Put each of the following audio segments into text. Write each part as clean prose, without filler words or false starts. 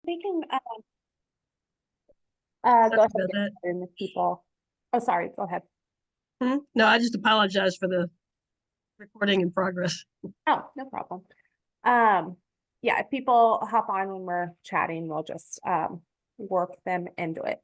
We can Sorry go ahead about and get that. started with people. Oh, sorry. Go ahead. No, I just apologize for the recording in progress. Oh, no problem. Um, yeah, if people hop on when we're chatting, we'll just work them into it.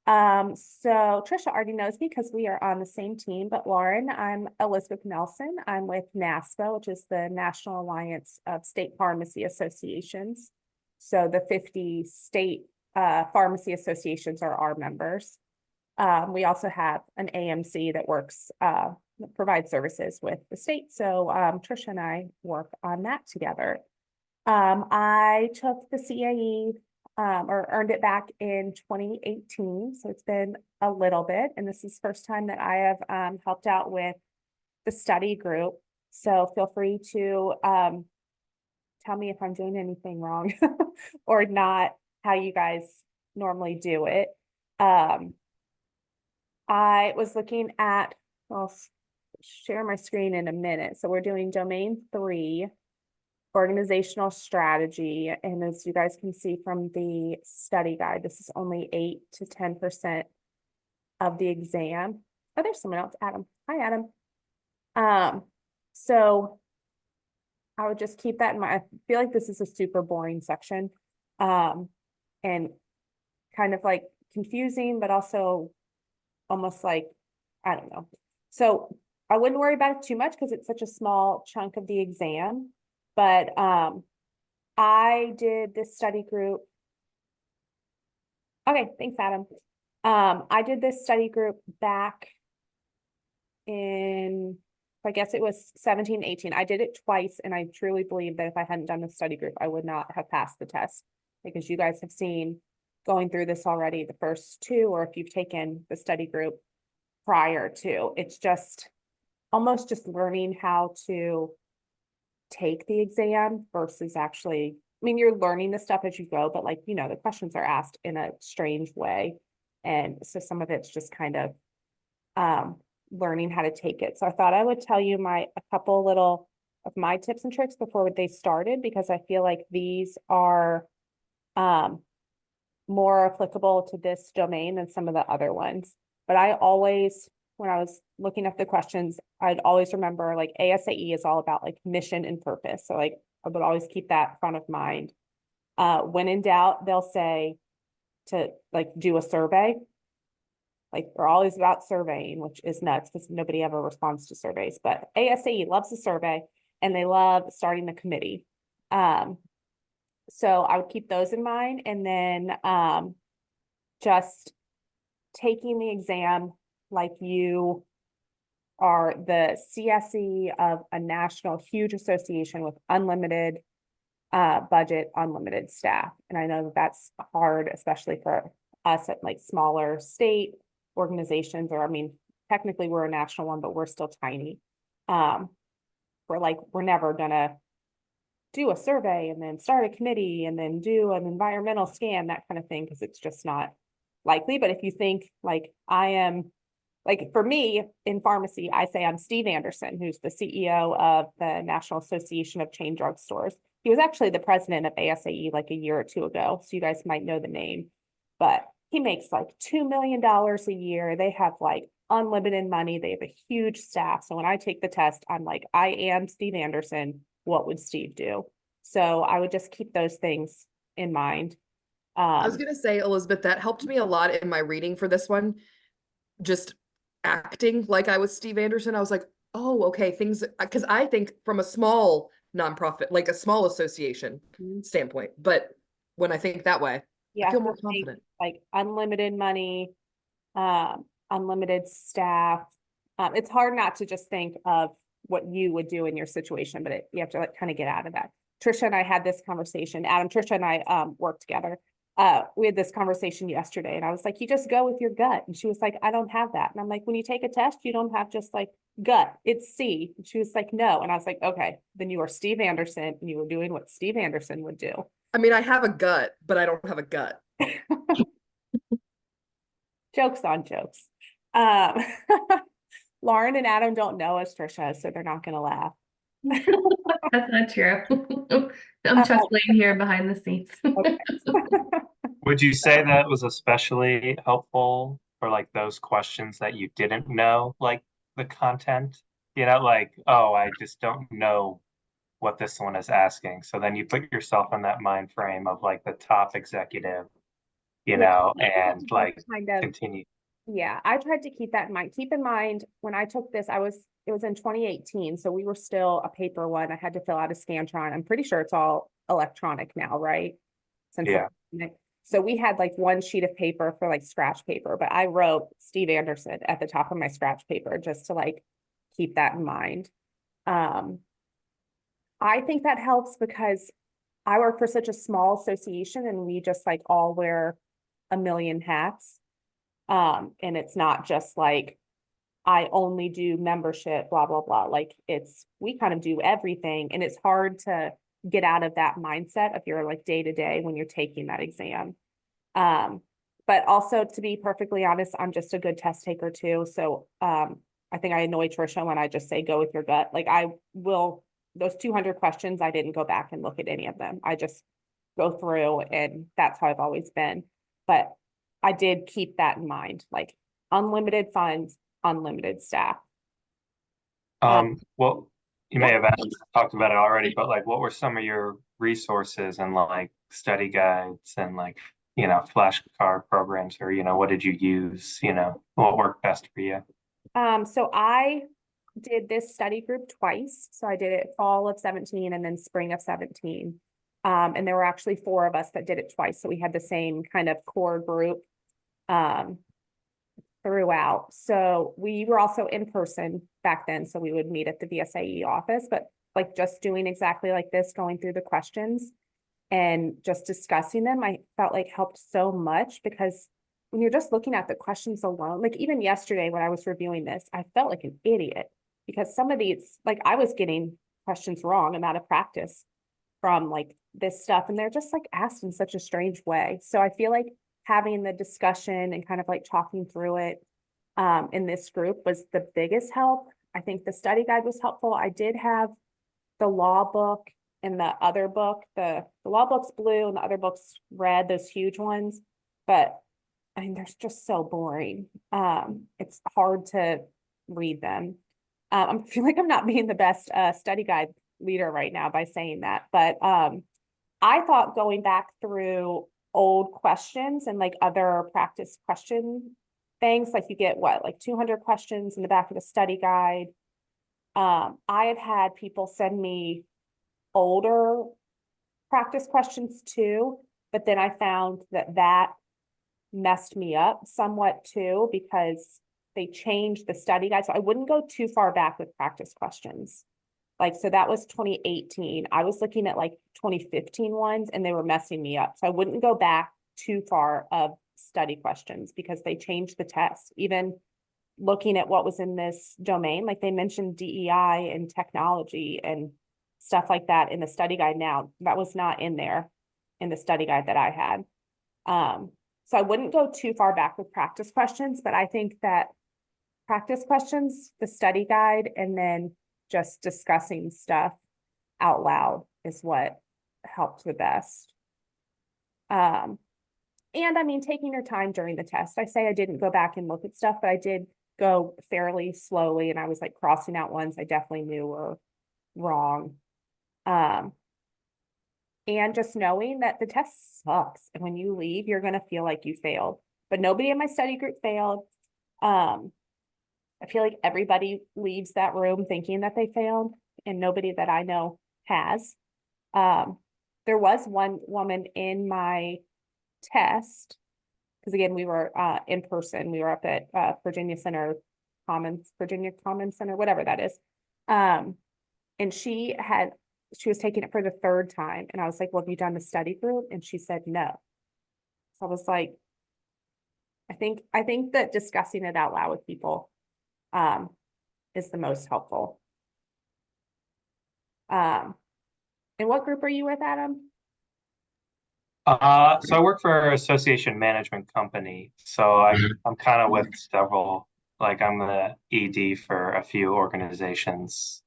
So Trisha already knows me because we are on the same team, but Lauren, I'm Elizabeth Nelson. I'm with NASPA, which is the National Alliance of State Pharmacy Associations. So the 50 state pharmacy associations are our members. We also have an AMC that works, provides services with the state. So Trisha and I work on that together. I took the CAE or earned it back in 2018. So it's been a little bit. And this is the first time that I have helped out with the study group. So feel free to tell me if I'm doing anything wrong or not, how you guys normally do it. I was looking at, I'll share my screen in a minute. So we're doing domain 3, organizational strategy. And as you guys can see from the study guide, this is only 8 to 10% of the exam. Oh, there's someone else, Adam. Hi, Adam. So I would just keep that in mind. I feel like this is a super boring section. And kind of like confusing, but also almost like, I don't know. So I wouldn't worry about it too much because it's such a small chunk of the exam. But I did this study group. Okay, thanks, Adam. I did this study group back in, I guess it was 17, 18. I did it twice, and I truly believe that if I hadn't done the study group, I would not have passed the test because you guys have seen going through this already, the first two, or if you've taken the study group prior to, it's just almost just learning how to take the exam versus actually, I mean, you're learning the stuff as you go, but like, the questions are asked in a strange way. And so some of it's just kind of learning how to take it. So I thought I would tell you a couple little of my tips and tricks before they started, because I feel like these are more applicable to this domain than some of the other ones. But I always, when I was looking up the questions, I'd always remember like ASAE is all about like mission and purpose. So like I would always keep that front of mind. When in doubt, they'll say to like do a survey. Like they're always about surveying, which is nuts because nobody ever responds to surveys. But ASAE loves the survey and they love starting the committee. So I would keep those in mind, and then just taking the exam like you are the CSE of a national huge association with unlimited budget, unlimited staff. And I know that that's hard, especially for us at like smaller state organizations, or I mean, technically we're a national one, but we're still tiny. We're never gonna do a survey and then start a committee and then do an environmental scan, that kind of thing, because it's just not likely. But if you think like I am, like for me in pharmacy, I say I'm Steve Anderson, who's the CEO of the National Association of Chain Drug Stores. He was actually the president of ASAE like a year or two ago, so you guys might know the name. But he makes like $2 million a year. They have like unlimited money. They have a huge staff. So when I take the test, I'm like, I am Steve Anderson. What would Steve do? So I would just keep those things in mind. I was going to say, Elizabeth, that helped me a lot in my reading for this one. Just acting like I was Steve Anderson. I was like, oh, okay, things, because I think from a small nonprofit, like a small association standpoint. But when I think that way, I Yeah, feel more confident. like unlimited money, unlimited staff. It's hard not to just think of what you would do in your situation, but you have to like kind of get out of that. Trisha and I had this conversation. Trisha and I worked together. We had this conversation yesterday, and I was like, you just go with your gut. And she was like, I don't have that. And I'm like, when you take a test, you don't have just like gut, it's C. And she was like, no. And I was like, okay, then you are Steve Anderson and you were doing what Steve Anderson would do. I mean, I have a gut, but I don't have a gut. Jokes on jokes. Um, Lauren and Adam don't know us, Trisha, so they're not going to laugh. That's not true. I'm Uh, chuckling here behind the scenes. okay. Would you say that was especially helpful for like those questions that you didn't know, like the content? You know, like, oh, I just don't know what this one is asking. So then you put yourself in that mind frame of like the top executive, you Yeah, know, I tried and to like kind of, continue. yeah, I tried to keep that in mind. Keep in mind, when I took this, it was in 2018, so we were still a paper one. I had to fill out a Scantron. I'm pretty sure it's all electronic now, right? Since the Yeah. pandemic. So we had like one sheet of paper for like scratch paper, but I wrote Steve Anderson at the top of my scratch paper just to like keep that in mind. Um, I think that helps because I work for such a small association and we just like all wear a million hats. And it's not just like I only do membership, blah, blah, blah. Like we kind of do everything. And it's hard to get out of that mindset of your like day to day when you're taking that exam. But also to be perfectly honest, I'm just a good test taker too. So I think I annoy Trisha when I just say go with your gut. Like I will, those 200 questions, I didn't go back and look at any of them. I just go through and that's how I've always been. But I did keep that in mind, like unlimited funds, unlimited staff. Well, you Yeah. may have talked about it already, but like, what were some of your resources and like study guides and like, you know, flashcard programs, or, you know, what did you use? You know, what worked best for you? So I did this study group twice. So I did it fall of 17 and then spring of 17. And there were actually 4 of us that did it twice. So we had the same kind of core group um, throughout. So we were also in person back then. So we would meet at the VSAE office, but like just doing exactly like this, going through the questions and just discussing them, I felt like helped so much because when you're just looking at the questions alone, like even yesterday when I was reviewing this, I felt like an idiot because some of these, like I was getting questions wrong and out of practice from like this stuff, and they're just like asked in such a strange way. So I feel like having the discussion and kind of like talking through it in this group was the biggest help. I think the study guide was helpful. I did have the law book and the other book, the law book's blue and the other book's red, those huge ones. But I mean, they're just so boring. It's hard to read them. I feel like I'm not being the best study guide leader right now by saying that, but I thought going back through old questions and like other practice question things, like you get what, like 200 questions in the back of the study guide. I had people send me older practice questions too, but then I found that messed me up somewhat too because they changed the study guide. So I wouldn't go too far back with practice questions. Like, so that was 2018. I was looking at like 2015 ones and they were messing me up. So I wouldn't go back too far of study questions because they changed the test. Even looking at what was in this domain, like they mentioned DEI and technology and stuff like that in the study guide now. That was not in there in the study guide that I had. So I wouldn't go too far back with practice questions, but I think that practice questions, the study guide, and then just discussing stuff out loud is what helped the best. And I mean, taking your time during the test. I say I didn't go back and look at stuff, but I did go fairly slowly and I was like crossing out ones I definitely knew were wrong. And just knowing that the test sucks. And when you leave, you're going to feel like you failed. But nobody in my study group failed. I feel like everybody leaves that room thinking that they failed, and nobody that I know has. There was one woman in my test, because again, we were in person. We were up at Virginia Commons Center, whatever that is. And she was taking it for the 3rd time. And I was like, well, have you done the study group? And she said no. So I was like, I think that discussing it out loud with people is the most helpful. And what group are you with, Adam? So I work for an association management company. So I'm kind of with several, like I'm the ED for a few organizations.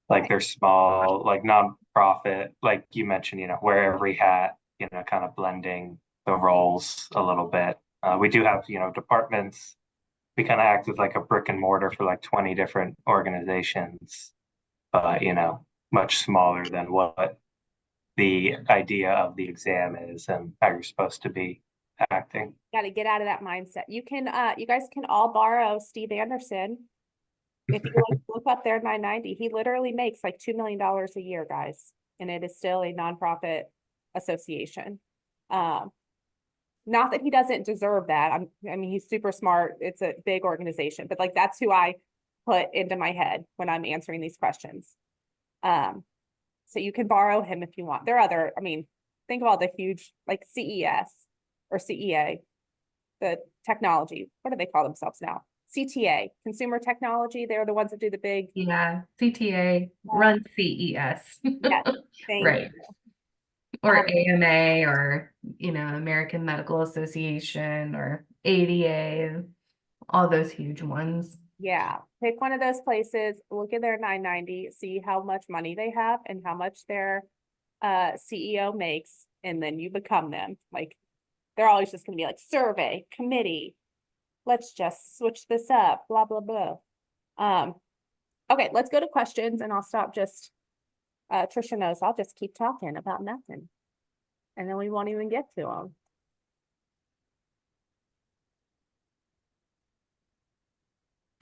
like they're small, like nonprofit, like you mentioned, wear every hat, kind of blending the roles a little bit. We do have, departments. We kind of act as like a brick and mortar for like 20 different organizations, but much smaller than what the idea of the exam is and how you're supposed to be acting. Got to get out of that mindset. You guys can all borrow Steve Anderson. If you look up their 990, he literally makes like $2 million a year, guys. And it is still a nonprofit association. Not that he doesn't deserve that. I mean, he's super smart. It's a big organization, but like that's who I put into my head when I'm answering these questions. So you can borrow him if you want. There are other, I mean, think of all the huge like CES or CEA, the technology. What do they call themselves now? CTA, Consumer Technology. They're the ones that do the big. Yeah, CTA runs CES. Yes, thank Right. you. Or AMA or, American Medical Association or ADA, all those huge ones. Yeah, pick one of those places, look at their 990, see how much money they have and how much their CEO makes, and then you become them. Like they're always just gonna be like survey, committee, let's just switch this up, blah, blah, blah. Okay, let's go to questions and I'll stop just Trisha knows I'll just keep talking about nothing. And then we won't even get to them.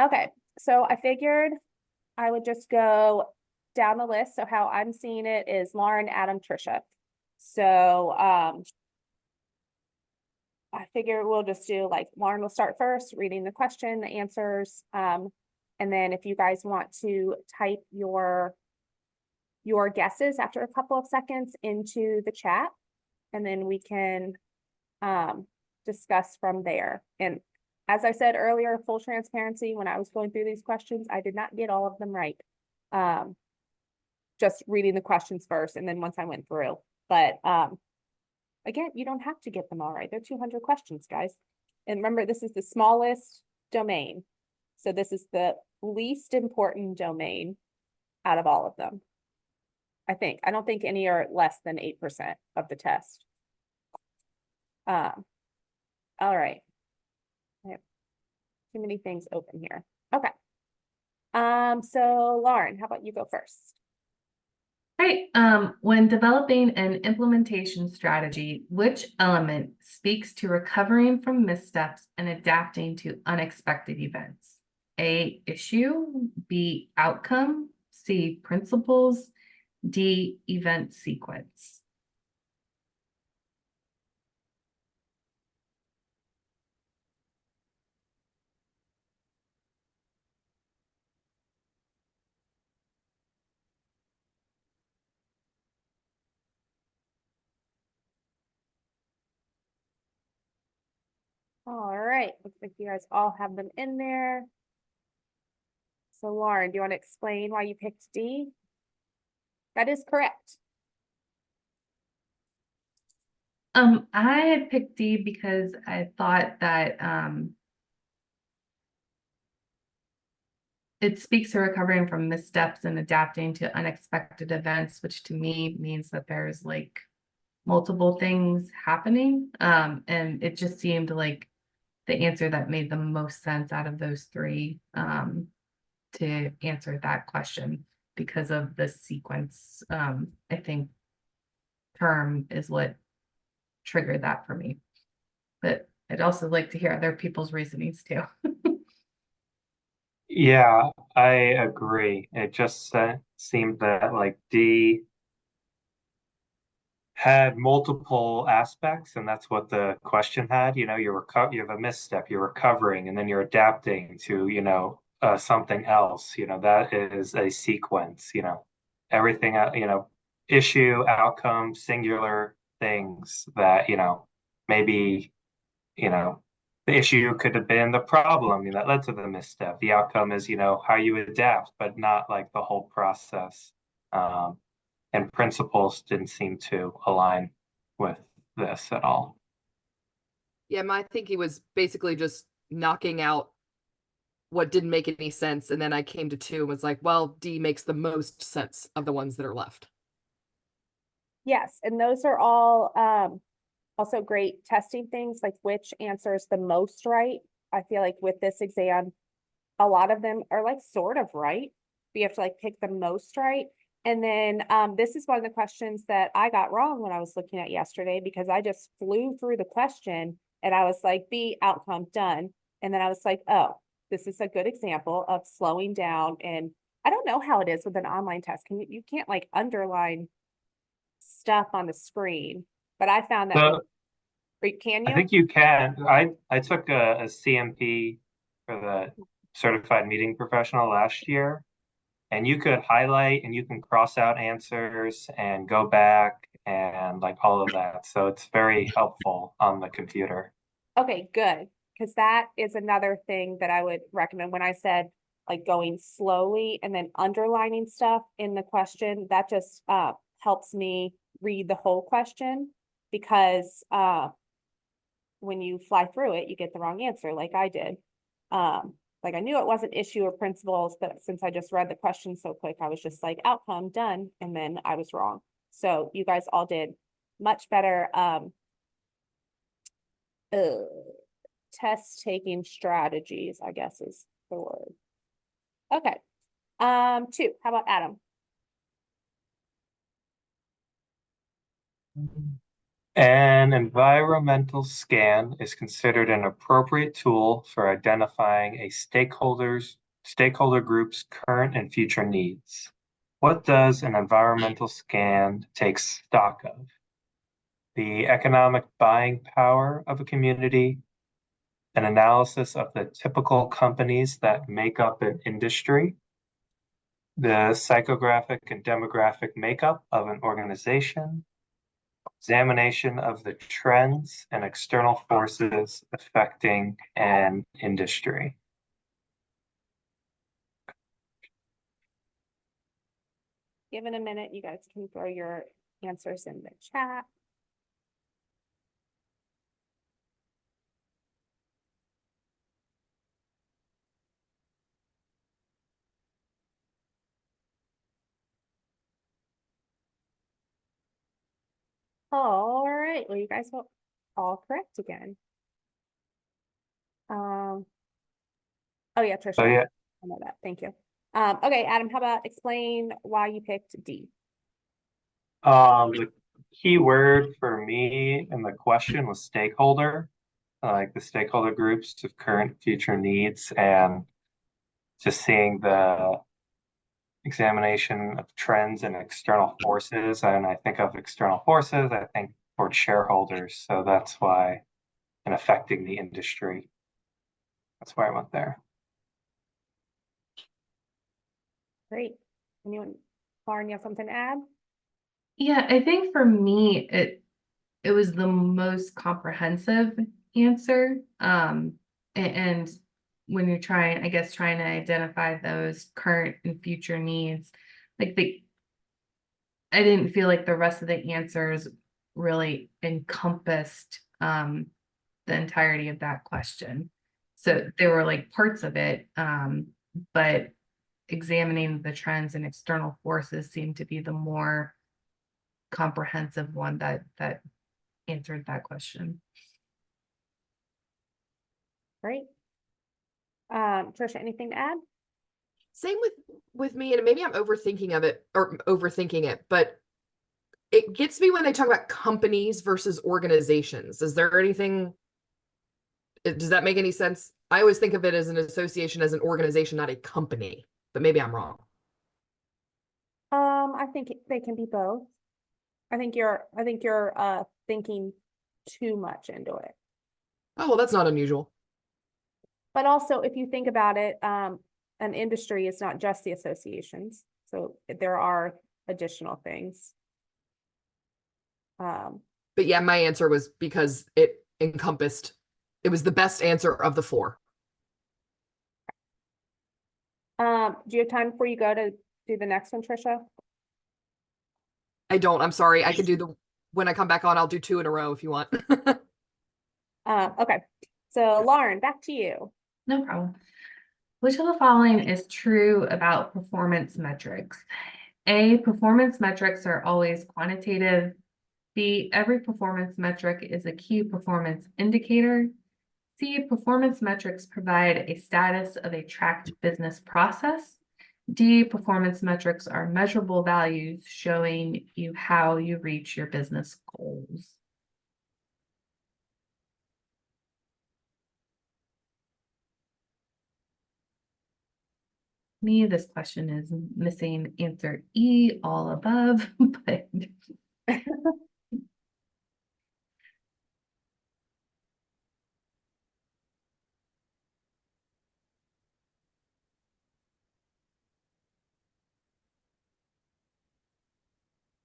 Okay, so I figured I would just go down the list. So how I'm seeing it is Lauren, Adam, Trisha. So I figure we'll just do like Lauren will start first, reading the question, the answers. And then if you guys want to type your guesses after a couple of seconds into the chat, and then we can discuss from there. And as I said earlier, full transparency, when I was going through these questions, I did not get all of them right. Just reading the questions first, and then once I went through. But again, you don't have to get them all right. They're 200 questions, guys. And remember, this is the smallest domain. So this is the least important domain out of all of them. I think. I don't think any are less than 8% of the test. All right. I have too many things open here. Okay. So Lauren, how about you go first? Right. When developing an implementation strategy, which element speaks to recovering from missteps and adapting to unexpected events? A, issue, B, outcome, C, principles, D, event sequence. All right. Looks like you guys all have them in there. So Lauren, do you want to explain why you picked D? That is correct. I had picked D because I thought that it speaks to recovering from missteps and adapting to unexpected events, which to me means that there's like multiple things happening. And it just seemed like the answer that made the most sense out of those three to answer that question because of the sequence. I think term is what triggered that for me. But I'd also like to hear other people's reasonings too. Yeah, I agree. It just seemed that like D had multiple aspects, and that's what the question had. You have a misstep, you're recovering, and then you're adapting to, something else. That is a sequence, everything, issue, outcome, singular things that, maybe, the issue could have been the problem that led to the misstep. The outcome is, how you adapt, but not like the whole process. And principles didn't seem to align with this at all. Yeah, I think he was basically just knocking out what didn't make any sense. And then I came to 2 and was like, well, D makes the most sense of the ones that are left. Yes, and those are all also great testing things, like which answers the most right. I feel like with this exam, a lot of them are like sort of right. We have to like pick the most right. And then this is one of the questions that I got wrong when I was looking at yesterday, because I just flew through the question and I was like, B, outcome, done. And then I was like, oh, this is a good example of slowing down. And I don't know how it is with an online test. You can't like underline stuff on the screen, but I found that So can I you? think you can. I took a CMP for the certified meeting professional last year, and you could highlight and you can cross out answers and go back and like all of that. So it's very helpful on the computer. Okay, good. Because that is another thing that I would recommend when I said like going slowly and then underlining stuff in the question. That just helps me read the whole question, because when you fly through it, you get the wrong answer like I did. Like I knew it wasn't issue or principles, but since I just read the question so quick, I was just like outcome, done, and then I was wrong. So you guys all did much better test taking strategies, I guess is the word. Okay. 2, how about Adam? An environmental scan is considered an appropriate tool for identifying a stakeholder group's current and future needs. What does an environmental scan take stock of? The economic buying power of a community, an analysis of the typical companies that make up an industry, the psychographic and demographic makeup of an organization, examination of the trends and external forces affecting an industry. Given a minute, you guys can throw your answers in the chat. All right, well, you guys were all correct again. Oh yeah, Trisha. So yeah, I know that. Thank you. Okay, Adam, how about explain why you picked D? the key word for me in the question was stakeholder, like the stakeholder groups of current future needs, and just seeing the examination of trends and external forces. And I think of external forces, I think toward shareholders. So that's why, and affecting the industry. That's why I went there. Great. Anyone, Lauren, you have something to add? Yeah, I think for me, it was the most comprehensive answer. And when you're trying to identify those current and future needs, like I didn't feel like the rest of the answers really encompassed the entirety of that question. So there were like parts of it, but examining the trends and external forces seemed to be the more comprehensive one that answered that question. Great. Trisha, anything to add? Same with me, and maybe I'm overthinking it, but it gets me when they talk about companies versus organizations. Is there anything, does that make any sense? I always think of it as an association, as an organization, not a company, but maybe I'm wrong. I think they can be both. I think you're thinking too much into it. Oh, well, that's not unusual. But also, if you think about it, an industry is not just the associations. So there are additional things. But yeah, my answer was because it was the best answer of the 4. Do you have time before you go to do the next one, Trisha? I don't, I'm sorry. I can do when I come back on, I'll do 2 in a row if you want. Okay. So Lauren, back to you. No problem. Which of the following is true about performance metrics? A, performance metrics are always quantitative. B, every performance metric is a key performance indicator. C, performance metrics provide a status of a tracked business process. D, performance metrics are measurable values showing you how you reach your business goals. Me, this question is missing answer E, all above, but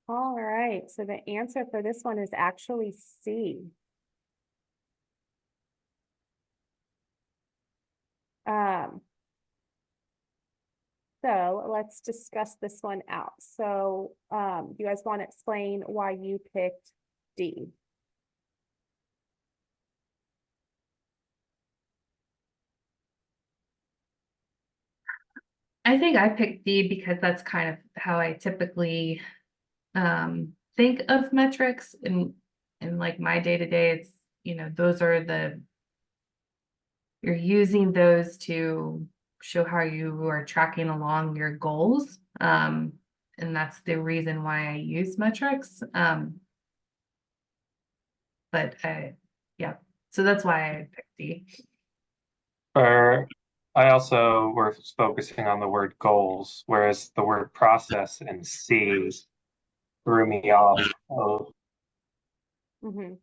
All right, so the answer for this one is actually C. So let's discuss this one out. So, you guys want to explain why you picked D? I think I picked D because that's kind of how I typically think of metrics in like my day-to-day. It's, those are you're using those to show how you are tracking along your goals. And that's the reason why I use metrics. Yeah, so that's why I picked D. Or I also were focusing on the word goals, whereas the word process and C threw me off. Mhm.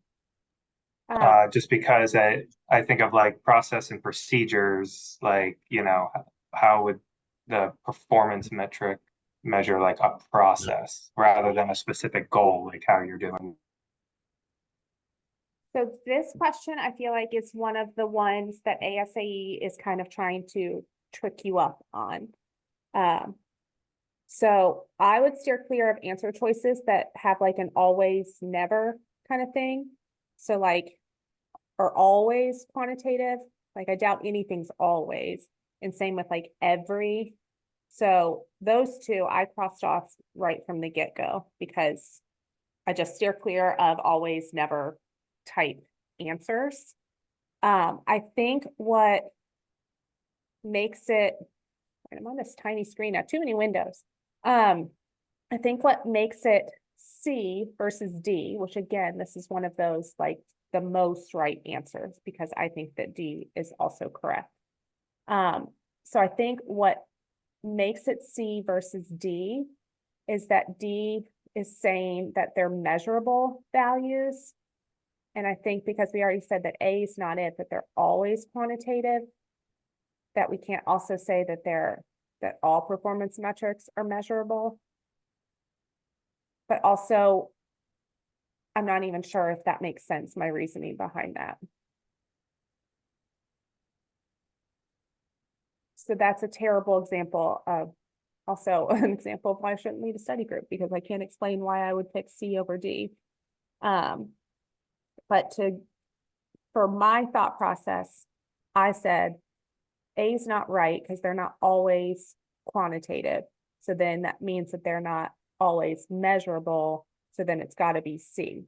Just because I think of like process and procedures, like, how would the performance metric measure like a process rather than a specific goal, like how you're doing? So this question, I feel like is one of the ones that ASAE is kind of trying to trick you up on. So I would steer clear of answer choices that have like an always, never kind of thing. So like, are always quantitative, like I doubt anything's always, and same with like every. So those two I crossed off right from the get-go because I just steer clear of always, never type answers. I think what makes it, I'm on this tiny screen now, too many windows. I think what makes it C versus D, which again, this is one of those like the most right answers because I think that D is also correct. So I think what makes it C versus D is that D is saying that they're measurable values. And I think because we already said that A is not it, that they're always quantitative, that we can't also say that that all performance metrics are measurable. But also, I'm not even sure if that makes sense, my reasoning behind that. So that's a terrible example of, also an example of why I shouldn't lead a study group, because I can't explain why I would pick C over D. But for my thought process, I said A is not right because they're not always quantitative. So then that means that they're not always measurable. So then it's got to be C,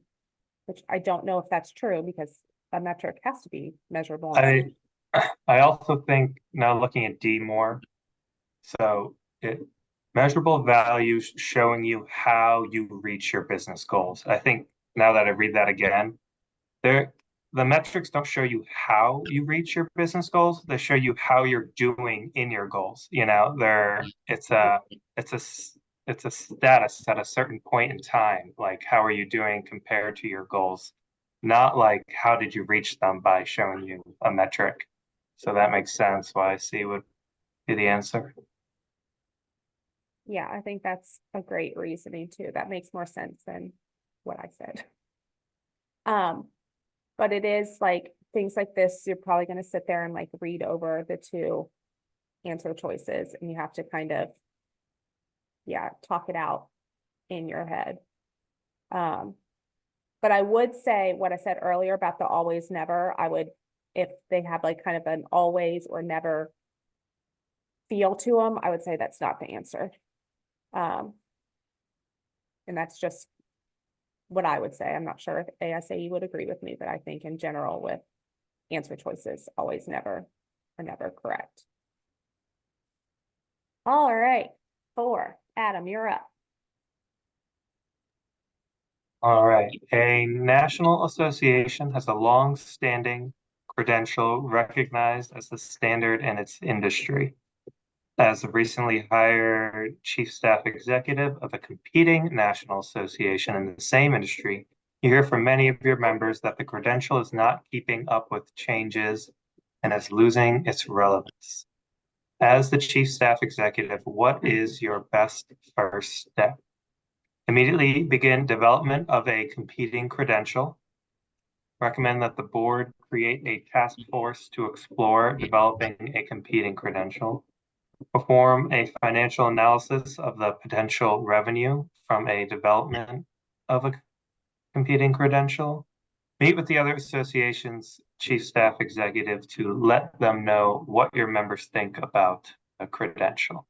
which I don't know if that's true because a metric has to be measurable. I also think now looking at D more, so measurable values showing you how you reach your business goals. I think now that I read that again, the metrics don't show you how you reach your business goals. They show you how you're doing in your goals. It's a status at a certain point in time. Like, how are you doing compared to your goals? Not like how did you reach them by showing you a metric. So that makes sense why C would be the answer. Yeah, I think that's a great reasoning too. That makes more sense than what I said. But it is like things like this, you're probably going to sit there and like read over the two answer choices and you have to kind of, yeah, talk it out in your head. But I would say what I said earlier about the always never, if they have like kind of an always or never feel to them, I would say that's not the answer. And that's just what I would say. I'm not sure if ASAE would agree with me, but I think in general with answer choices, always never are never correct. All right, 4, Adam, you're up. All right. A national association has a long-standing credential recognized as the standard in its industry. As a recently hired chief staff executive of a competing national association in the same industry, you hear from many of your members that the credential is not keeping up with changes and is losing its relevance. As the chief staff executive, what is your best first step? Immediately begin development of a competing credential. Recommend that the board create a task force to explore developing a competing credential. Perform a financial analysis of the potential revenue from a development of a competing credential. Meet with the other association's chief staff executive to let them know what your members think about a credential.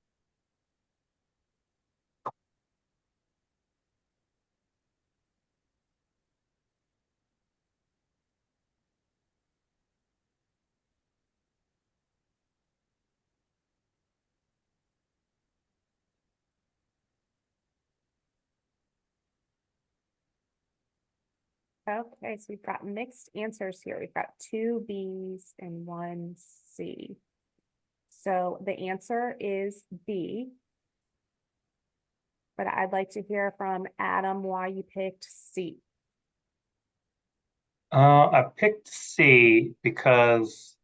Okay, so we've got mixed answers here. We've got 2 B's and 1 C. So the answer is B. But I'd like to hear from Adam why you picked C. I picked C because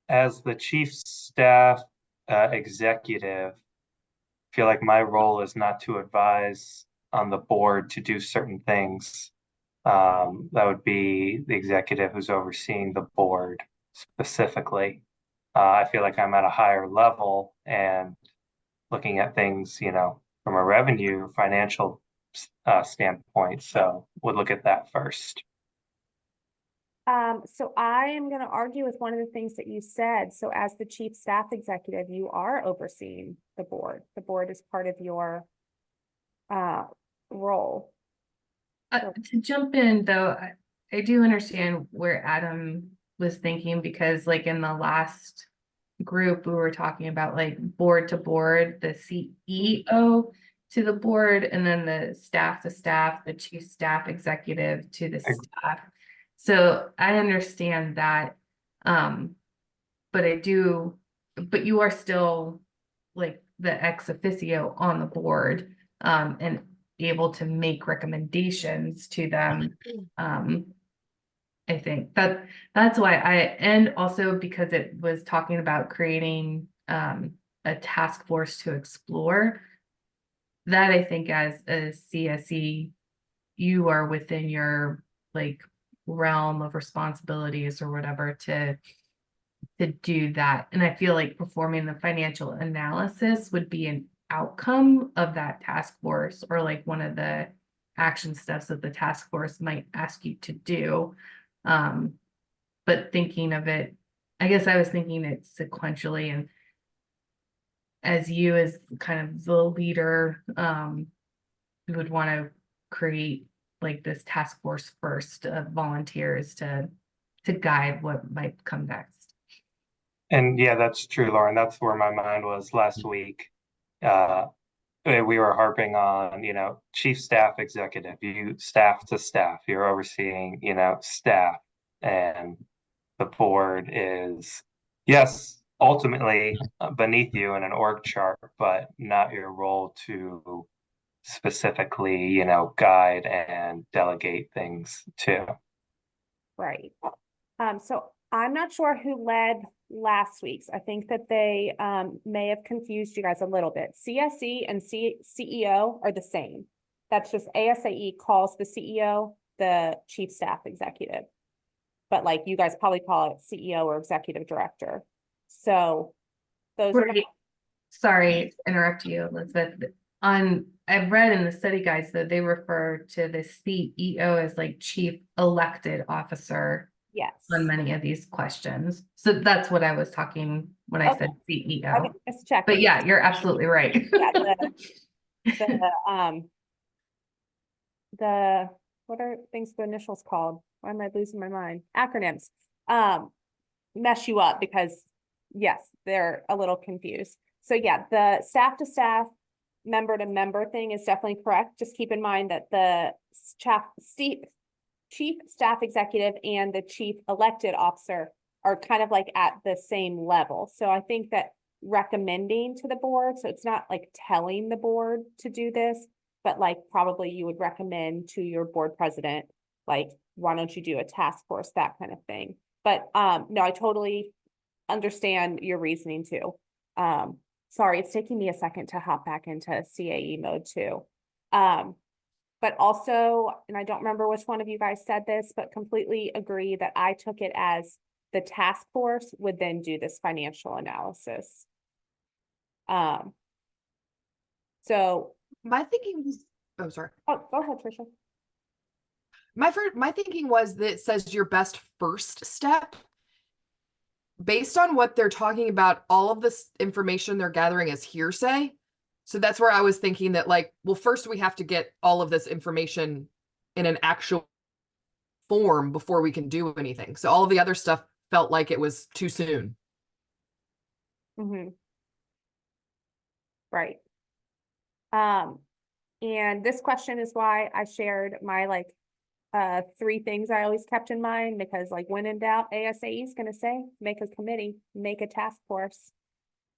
as the chief staff executive, I feel like my role is not to advise on the board to do certain things. That would be the executive who's overseeing the board specifically. I feel like I'm at a higher level and looking at things, from a revenue financial standpoint. So we'll look at that first. So I am going to argue with one of the things that you said. So as the chief staff executive, you are overseeing the board. The board is part of your role. To jump in though, I do understand where Adam was thinking, because like in the last group, we were talking about like board to board, the CEO to the board, and then the staff to staff, the chief staff executive to the staff. So I understand that, but you are still like the ex officio on the board, and able to make recommendations to them. I think that's why and also because it was talking about creating a task force to explore that. I think as a CSE, you are within your like realm of responsibilities or whatever to do that. And I feel like performing the financial analysis would be an outcome of that task force, or like one of the action steps that the task force might ask you to do. But thinking of it, I guess I was thinking it sequentially, and as you as kind of the leader, you would want to create like this task force first of volunteers to guide what might come next. And yeah, that's true, Lauren. That's where my mind was last week. We were harping on, chief staff executive, you staff to staff, you're overseeing, staff, and the board is, yes, ultimately beneath you in an org chart, but not your role to specifically, guide and delegate things to. Right. So I'm not sure who led last week's. I think that they may have confused you guys a little bit. CSE and CEO are the same. That's just ASAE calls the CEO the chief staff executive. But like you guys probably call it CEO or executive director. So those are Right. Sorry to interrupt you, Elizabeth. I've read in the study guides that they refer to the CEO as like chief elected officer, Yes. on many of these questions. So that's what I was talking when I said CEO. Okay, just checking. But yeah, you're absolutely right. Yeah, what are things the initials called? Why am I losing my mind? Acronyms. Mess you up because yes, they're a little confused. So yeah, the staff to staff, member to member thing is definitely correct. Just keep in mind that the chief staff executive and the chief elected officer are kind of like at the same level. So I think that recommending to the board, so it's not like telling the board to do this, but like probably you would recommend to your board president, like, why don't you do a task force, that kind of thing. But no, I totally understand your reasoning too. Sorry, it's taking me a second to hop back into CAE mode too. But also, and I don't remember which one of you guys said this, but completely agree that I took it as the task force would then do this financial analysis. So, My thinking was, oh, sorry. oh, go ahead, Tricia. My thinking was that it says your best first step. Based on what they're talking about, all of this information they're gathering is hearsay. So that's where I was thinking that, like, well, first we have to get all of this information in an actual form before we can do anything. So all of the other stuff felt like it was too soon. Right. And this question is why I shared my like 3 things I always kept in mind, because like when in doubt, ASAE is gonna say, make a committee, make a task force,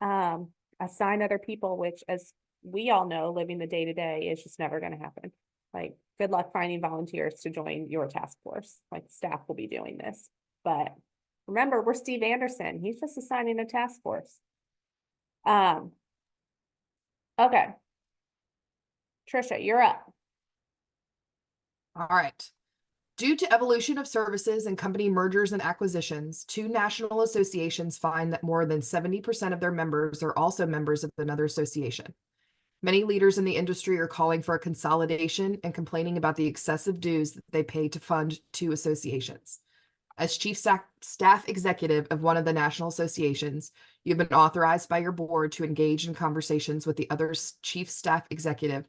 assign other people, which as we all know, living the day-to-day is just never gonna happen. Like, good luck finding volunteers to join your task force. Like, staff will be doing this. But remember, we're Steve Anderson. He's just assigning a task force. Okay. Trisha, you're up. All right. Due to evolution of services and company mergers and acquisitions, 2 national associations find that more than 70% of their members are also members of another association. Many leaders in the industry are calling for a consolidation and complaining about the excessive dues that they pay to fund 2 associations. As chief staff executive of one of the national associations, you've been authorized by your board to engage in conversations with the other chief staff executive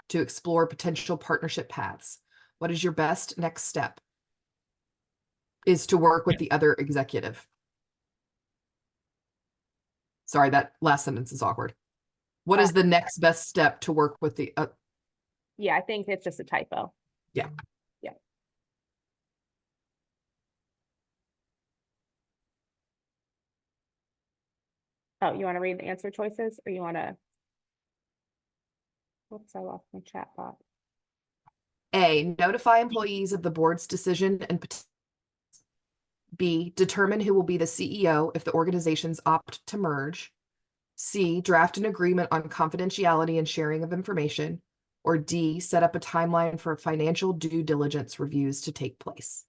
to explore potential partnership paths. What is your best next step? Is to work with the other executive. Sorry, that last sentence is awkward. What is the next best step to work with the Yeah, I think it's just a typo. Yeah. Yeah. Oh, you want to read the answer choices, or you want to? Whoops, I lost my chat box. A, notify employees of the board's decision and B, determine who will be the CEO if the organizations opt to merge. C, draft an agreement on confidentiality and sharing of information. Or D, set up a timeline for financial due diligence reviews to take place.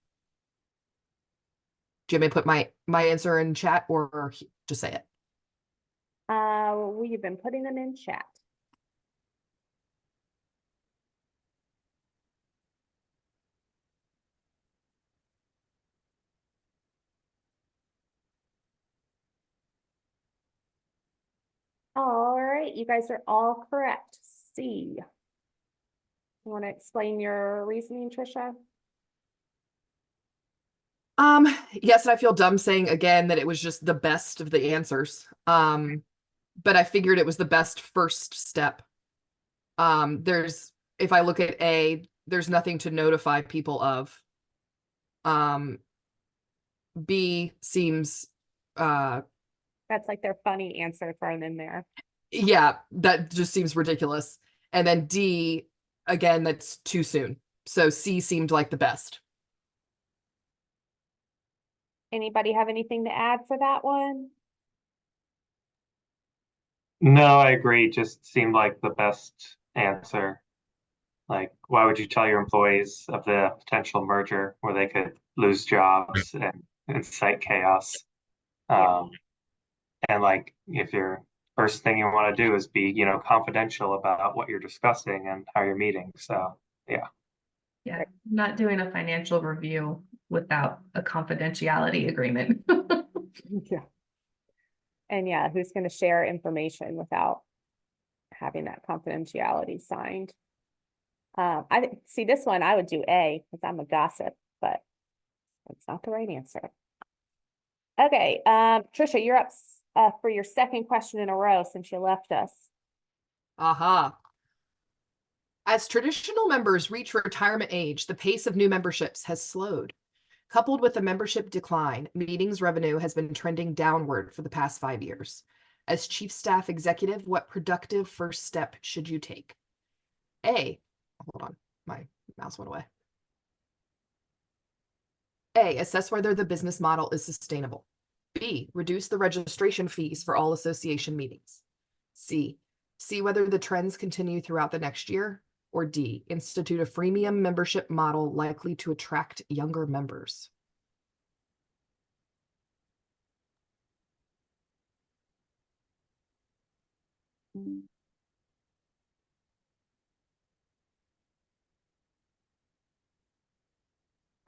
Do you want me to put my answer in chat or just say it? We've been putting them in chat. All right, you guys are all correct. C. You want to explain your reasoning, Trisha? Yes, and I feel dumb saying again that it was just the best of the answers. But I figured it was the best first step. If I look at A, there's nothing to notify people of. B seems That's like their funny answer thrown in there. yeah, that just seems ridiculous. And then D, again, that's too soon. So C seemed like the best. Anybody have anything to add for that one? No, I agree. Just seemed like the best answer. Like, why would you tell your employees of the potential merger where they could lose jobs and incite chaos? Yeah. And like, if your first thing you want to do is be, confidential about what you're discussing and how you're meeting. So, yeah. Yeah, not doing a financial review without a confidentiality agreement. Yeah. And yeah, who's gonna share information without having that confidentiality signed? See this one, I would do A, because I'm a gossip, but that's not the right answer. Okay, Trisha, you're up for your second question in a row since you left us. Aha. As traditional members reach retirement age, the pace of new memberships has slowed. Coupled with the membership decline, meetings revenue has been trending downward for the past 5 years. As chief staff executive, what productive first step should you take? A, hold on, my mouse went away. A, assess whether the business model is sustainable. B, reduce the registration fees for all association meetings. C, see whether the trends continue throughout the next year. Or D, institute a freemium membership model likely to attract younger members.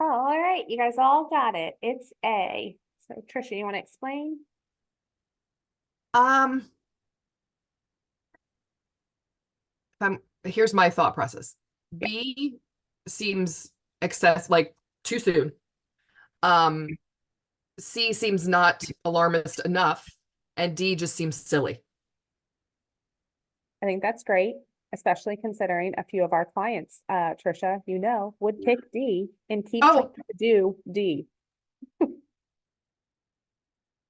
Oh, all right, you guys all got it. It's A. So Trisha, you want to explain? Here's my thought process. B seems like too soon. C seems not alarmist enough, and D just seems silly. I think that's great, especially considering a few of our clients, Trisha, would pick D and keep Oh. trying to do D.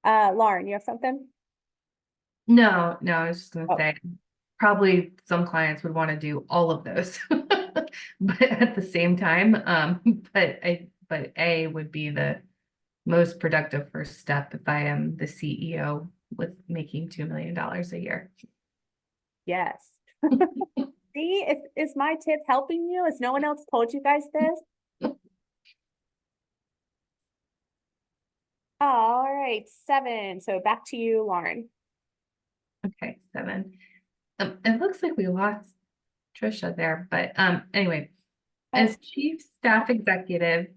Lauren, you have something? No, I was just gonna Oh. say, probably some clients would want to do all of those. But at the same time, but A would be the most productive first step if I am the CEO with making $2 million a year. Yes. See, is my tip helping you? Has no one else told you guys this? All right, 7. So back to you, Lauren. Okay, 7. It looks like we lost Trisha there, but anyway, as chief staff executive,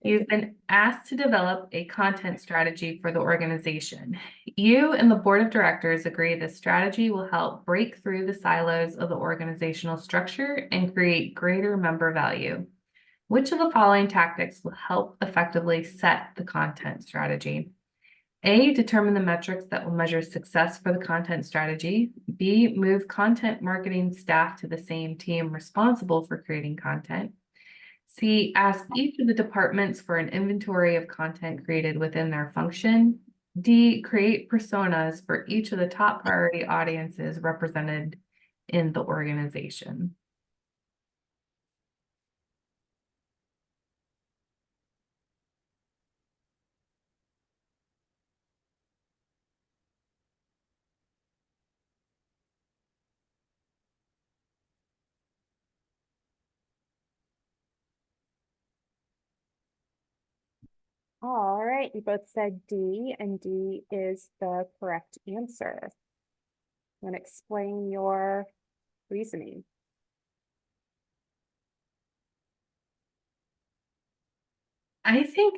you've been asked to develop a content strategy for the organization. You and the board of directors agree this strategy will help break through the silos of the organizational structure and create greater member value. Which of the following tactics will help effectively set the content strategy? A, determine the metrics that will measure success for the content strategy. B, move content marketing staff to the same team responsible for creating content. C, ask each of the departments for an inventory of content created within their function. D, create personas for each of the top priority audiences represented in the organization. All right, you both said D, and D is the correct answer. Want to explain your reasoning? I think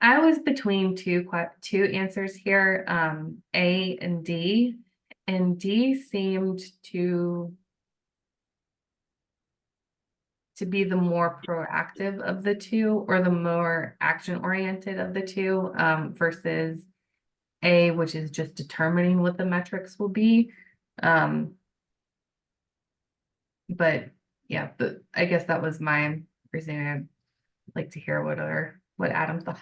I was between two answers here, A and D seemed to be the more proactive of the two, or the more action oriented of the two, versus A, which is just determining what the metrics will be. But yeah, I guess that was my reasoning. I'd like to hear what Adam thought.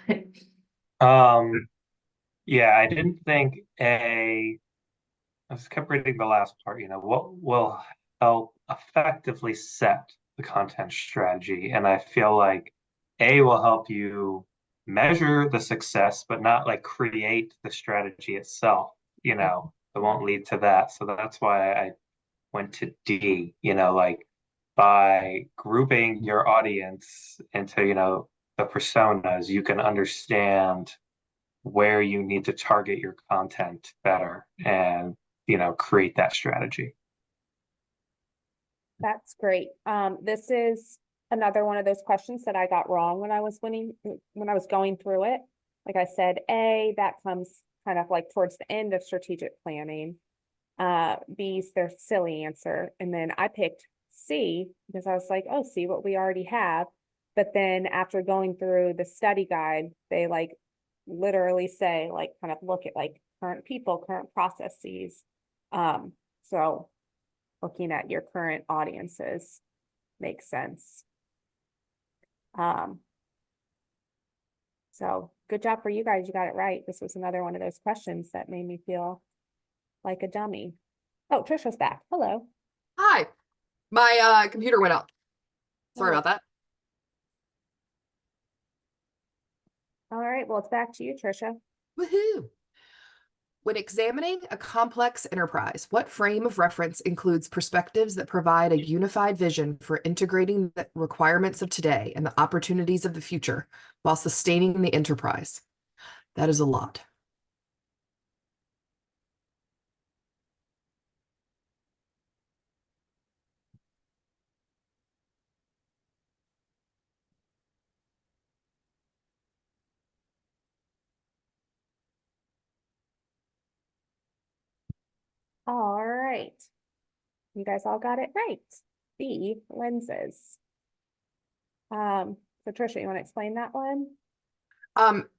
Yeah, I didn't think I just kept reading the last part, what will help effectively set the content strategy. And I feel like A will help you measure the success, but not like create the strategy itself, it won't lead to that. So that's why I went to D, like by grouping your audience into, the personas, you can understand where you need to target your content better and, create that strategy. That's great. This is another one of those questions that I got wrong when I was when I was going through it. Like I said, A, that comes kind of like towards the end of strategic planning. B's their silly answer. And then I picked C because I was like, oh, see what we already have. But then after going through the study guide, they like literally say, like, kind of look at like current people, current processes. So looking at your current audiences makes sense. So good job for you guys. You got it right. This was another one of those questions that made me feel like a dummy. Oh, Trisha's back. Hello. Hi, my computer went out. Sorry Oh. about that. All right, well, it's back to you, Trisha. Woohoo! When examining a complex enterprise, what frame of reference includes perspectives that provide a unified vision for integrating the requirements of today and the opportunities of the future while sustaining the enterprise? That is a lot. All right. You guys all got it right. B, lenses. So Trisha, you want to explain that one?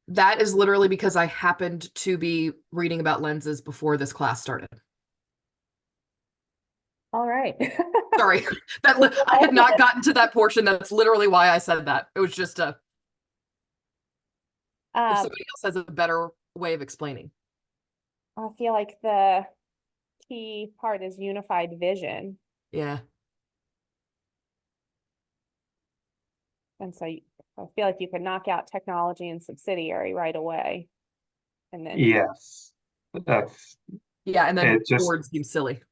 That is literally because I happened to be reading about lenses before this class started. All right. Sorry, I had not gotten to that portion. That's literally why I said that. It was just if somebody else has a better way of explaining. I feel like the key part is unified vision. Yeah. And so I feel like you could knock out technology and subsidiary right away. And then Yes, that's Yeah, and then it. Just board seems silly.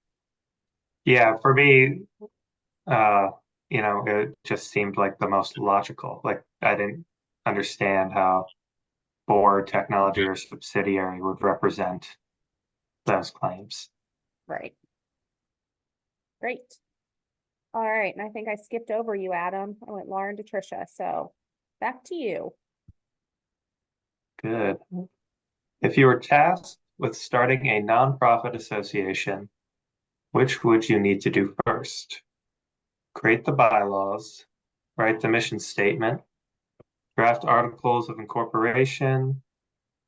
yeah, for me, it just seemed like the most logical. Like I didn't understand how board, technology, or subsidiary would represent those claims. right. Great. All right, and I think I skipped over you, Adam. I went Lauren to Trisha, so back to you. Good. If you were tasked with starting a nonprofit association, which would you need to do first? Create the bylaws, write the mission statement, draft articles of incorporation,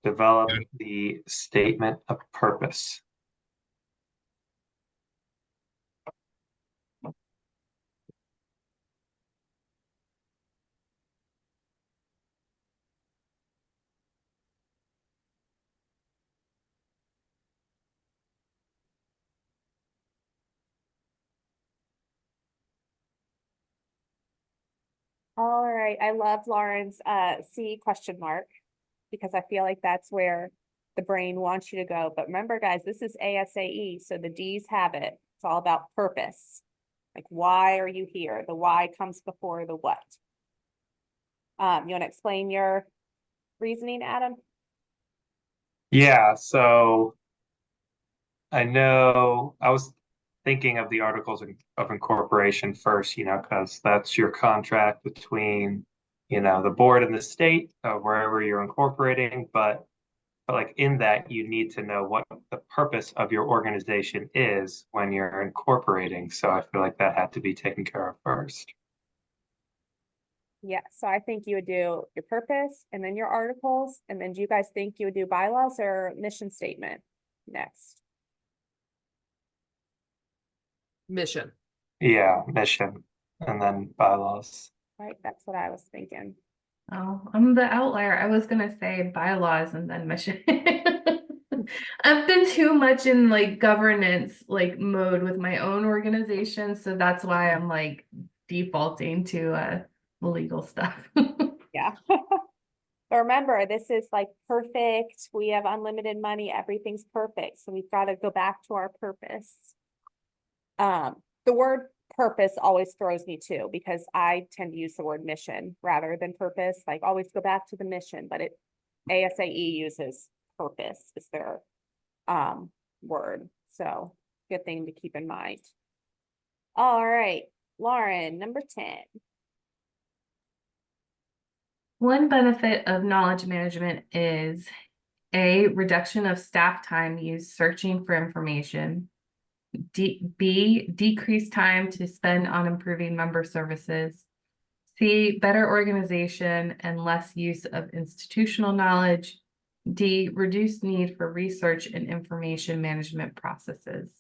develop the statement of purpose. All right, I love Lauren's C question mark because I feel like that's where the brain wants you to go. But remember, guys, this is ASAE, so the D's have it. It's all about purpose. Like, why are you here? The why comes before the what. You want to explain your reasoning, Adam? Yeah, so I know I was thinking of the articles of incorporation first, because that's your contract between, the board and the state of wherever you're incorporating. But like in that, you need to know what the purpose of your organization is when you're incorporating. So I feel like that had to be taken care of first. Yeah, so I think you would do your purpose and then your articles. And then do you guys think you would do bylaws or mission statement next? Mission. Yeah, mission and then bylaws. Right, that's what I was thinking. Oh, I'm the outlier. I was gonna say bylaws and then mission. I've been too much in like governance mode with my own organization, so that's why I'm like defaulting to the legal stuff. Yeah. But remember, this is like perfect. We have unlimited money. Everything's perfect. So we've got to go back to our purpose. The word purpose always throws me too, because I tend to use the word mission rather than purpose. Like always go back to the mission, but ASAE uses purpose is their word. So good thing to keep in mind. All right, Lauren, number 10. One benefit of knowledge management is A, reduction of staff time used searching for information. B, decreased time to spend on improving member services. C, better organization and less use of institutional knowledge. D, reduced need for research and information management processes.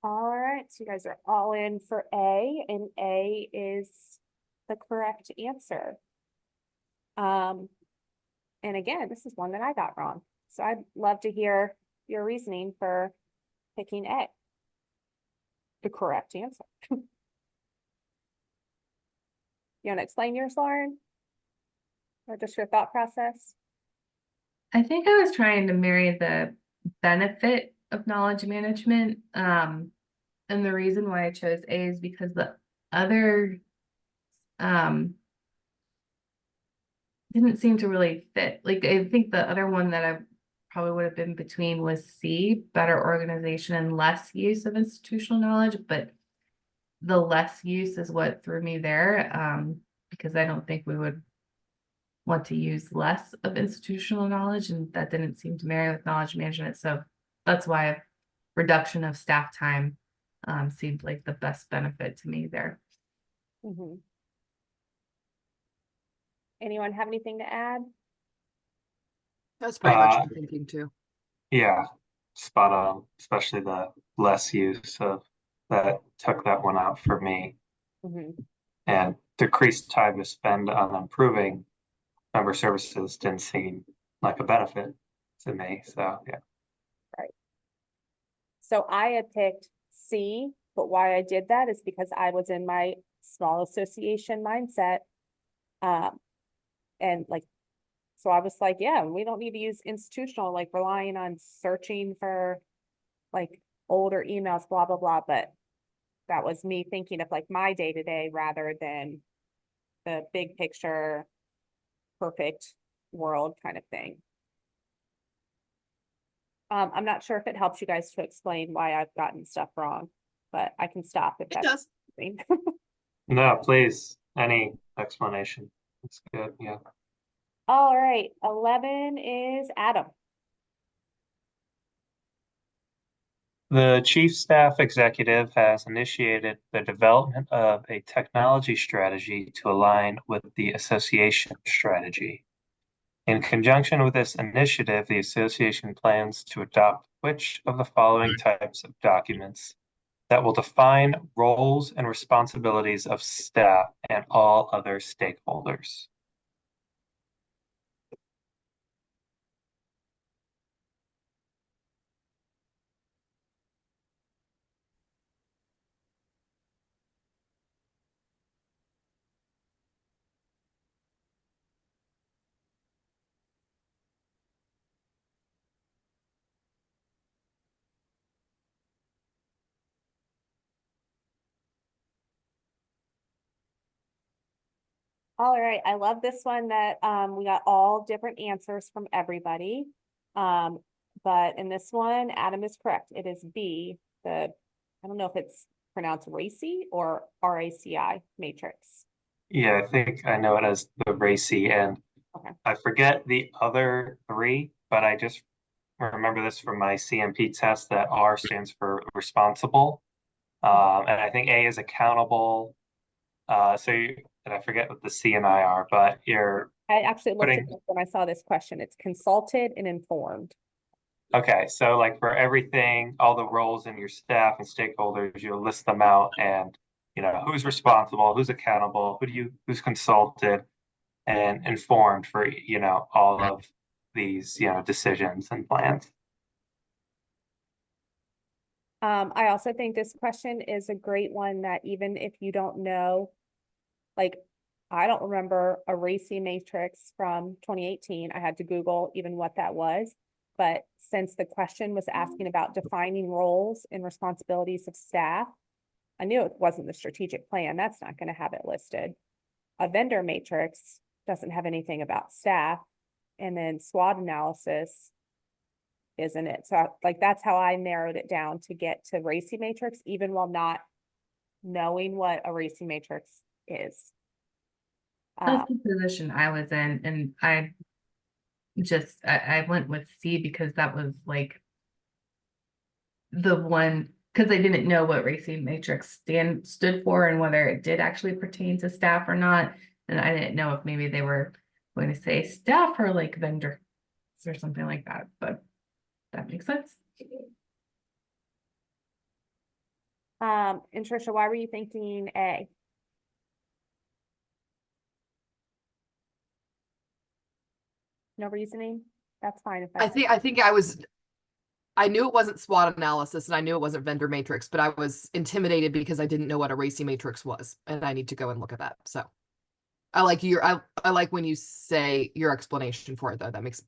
All right, so you guys are all in for A, and A is the correct answer. And again, this is one that I got wrong, so I'd love to hear your reasoning for picking A. The correct answer. You want to explain yours, Lauren? Or just your thought process? I think I was trying to marry the benefit of knowledge management. And the reason why I chose A is because the other didn't seem to really fit. Like, I think the other one that I probably would have been between was C, better organization and less use of institutional knowledge, but the less use is what threw me there, because I don't think we would want to use less of institutional knowledge, and that didn't seem to marry with knowledge management. So that's why reduction of staff time seemed like the best benefit to me there. Mhm. Anyone have anything to add? That's pretty much Uh, my thinking too. Yeah, spot on, especially the less use of that took that one out for me. Mhm. And decreased time to spend on improving member services didn't seem like a benefit to me. So yeah. So I had picked C, but why I did that is because I was in my small association mindset. And like, so I was like, yeah, we don't need to use institutional, like relying on searching for like older emails, blah, blah, blah. But that was me thinking of like my day to day rather than the big picture, perfect world kind of thing. I'm not sure if it helps you guys to explain why I've gotten stuff wrong, but I can stop if It that's. does. No, please, any explanation. It's good, yeah. All right, 11 is Adam. The chief staff executive has initiated the development of a technology strategy to align with the association strategy. In conjunction with this initiative, the association plans to adopt which of the following types of documents that will define roles and responsibilities of staff and all other stakeholders. All right, I love this one that we got all different answers from everybody. But in this one, Adam is correct. It is B, I don't know if it's pronounced RACI or RACI matrix. Yeah, I think I know it as the RACI, and Okay. I forget the other three, but I just remember this from my CMP test that R stands for responsible. And I think A is accountable. And I forget what the C and I are, but you're I actually looked at putting, it when I saw this question. It's consulted and informed. okay, so like for everything, all the roles in your staff and stakeholders, you list them out and, who's responsible, who's accountable, who's consulted and informed for, all of these, decisions and plans. I also think this question is a great one that even if you don't know, like, I don't remember a RACI matrix from 2018. I had to Google even what that was. but since the question was asking about defining roles and responsibilities of staff, I knew it wasn't the strategic plan. That's not going to have it listed. A vendor matrix doesn't have anything about staff, and then SWOT analysis isn't it? So like, that's how I narrowed it down to get to RACI matrix, even while not knowing what a RACI matrix is. That's the position I was in, and I went with C because that was like the one, because I didn't know what RACI matrix stood for and whether it did actually pertain to staff or not. And I didn't know if maybe they were going to say staff or like vendor or something like that, but that makes sense. And Trisha, why were you thinking A? No reasoning? That's fine if that's. I knew it wasn't SWOT analysis and I knew it wasn't vendor matrix, but I was intimidated because I didn't know what a RACI matrix was, and I need to go and look at that. So I like when you say your explanation for it though. That makes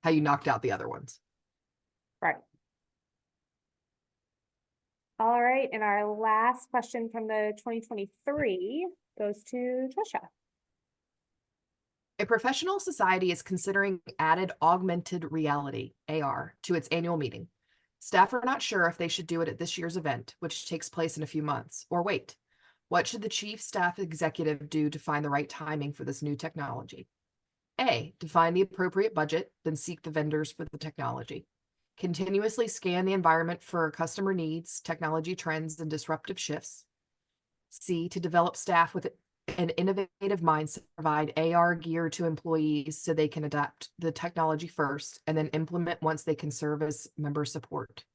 how you knocked out the other ones. Right. All right, and our last question from the 2023 goes to Trisha. A professional society is considering added augmented reality, AR, to its annual meeting. Staff are not sure if they should do it at this year's event, which takes place in a few months, or wait. What should the chief staff executive do to find the right timing for this new technology? A, define the appropriate budget, then seek the vendors for the technology. Continuously scan the environment for customer needs, technology trends, and disruptive shifts. C, to develop staff with an innovative mindset, provide AR gear to employees so they can adapt the technology first and then implement once they can serve as member support.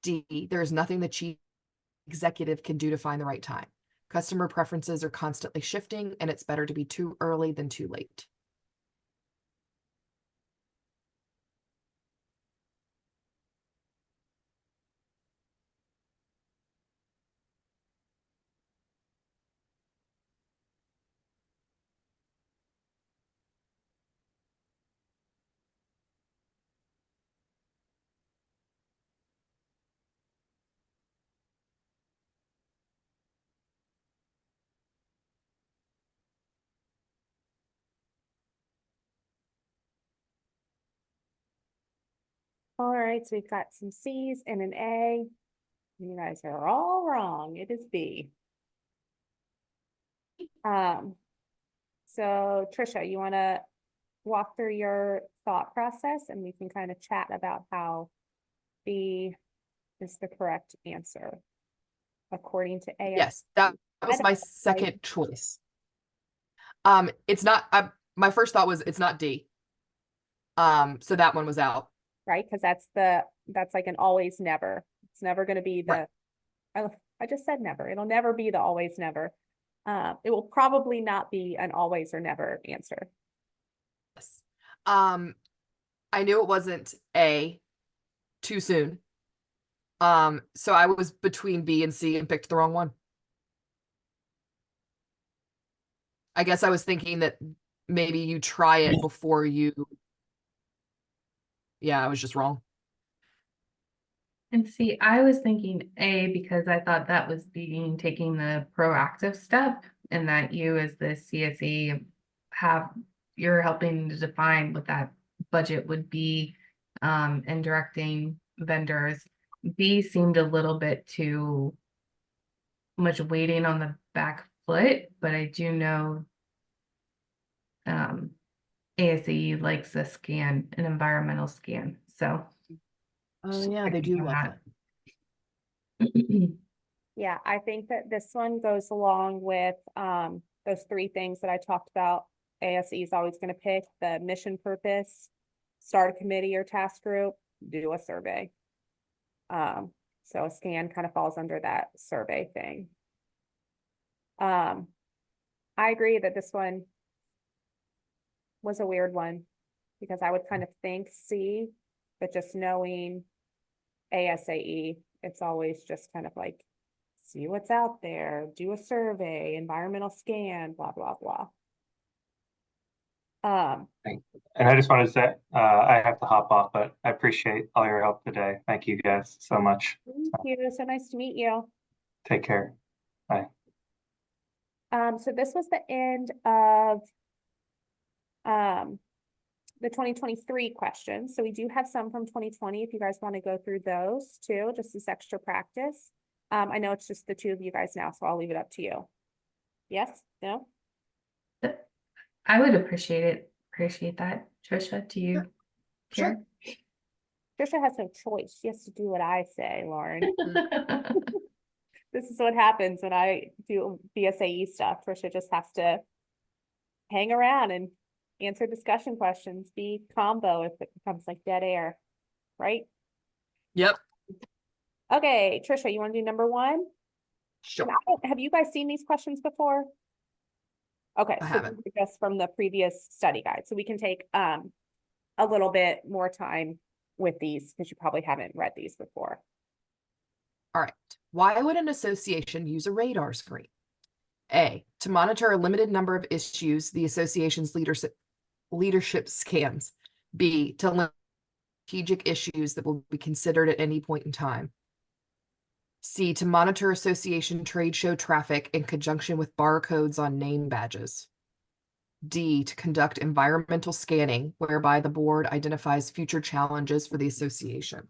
D, there is nothing the chief executive can do to find the right time. Customer preferences are constantly shifting, and it's better to be too early than too late. All right, so we've got some C's and an A. You guys are all wrong. It is B. So Trisha, you want to walk through your thought process and we can kind of chat about how B is the correct answer according to A. Yes, that was my second choice. It's not, my first thought was it's not D. So that one was out. Right, because that's like an always never. It's never going to be the, Right. I just said never. It'll never be the always never. It will probably not be an always or never answer. Yes. I knew it wasn't A too soon. So I was between B and C and picked the wrong one. I guess I was thinking that maybe you try it before you. Yeah, I was just wrong. And see, I was thinking A because I thought that was taking the proactive step, and that you as the CSE you're helping to define what that budget would be, and directing vendors. B seemed a little bit too much waiting on the back foot, but I do know ASAE likes a scan, an environmental scan. So Oh yeah, they do love that. Yeah, I think that this one goes along with those three things that I talked about. ASE is always going to pick the mission purpose, start a committee or task group, do a survey. So a scan kind of falls under that survey thing. I agree that this one was a weird one because I would kind of think C, but just knowing ASAE, it's always just kind of like, see what's out there, do a survey, environmental scan, blah, blah, blah. And I just wanted to say, I have to hop off, but I appreciate all your help today. Thank you guys so much. Thank you. So nice to meet you. Take care. Bye. So this was the end of the 2023 questions. So we do have some from 2020 if you guys want to go through those too, just as extra practice. I know it's just the two of you guys now, so I'll leave it up to you. Yes? No? I would appreciate that. Trisha, do you Sure. care? Trisha has no choice. She has to do what I say, Lauren. This is what happens when I do VSAE stuff. Trisha just has to hang around and answer discussion questions, be combo if it becomes like dead air, right? Yep. Okay, Trisha, you want to do number one? Sure. Have you guys seen these questions before? Okay, I so haven't. these are just from the previous study guide, so we can take a little bit more time with these because you probably haven't read these before. All right. Why would an association use a radar screen? A, to monitor a limited number of issues the association's leadership scans. B, to limit strategic issues that will be considered at any point in time. C, to monitor association trade show traffic in conjunction with barcodes on name badges. D, to conduct environmental scanning, whereby the board identifies future challenges for the association.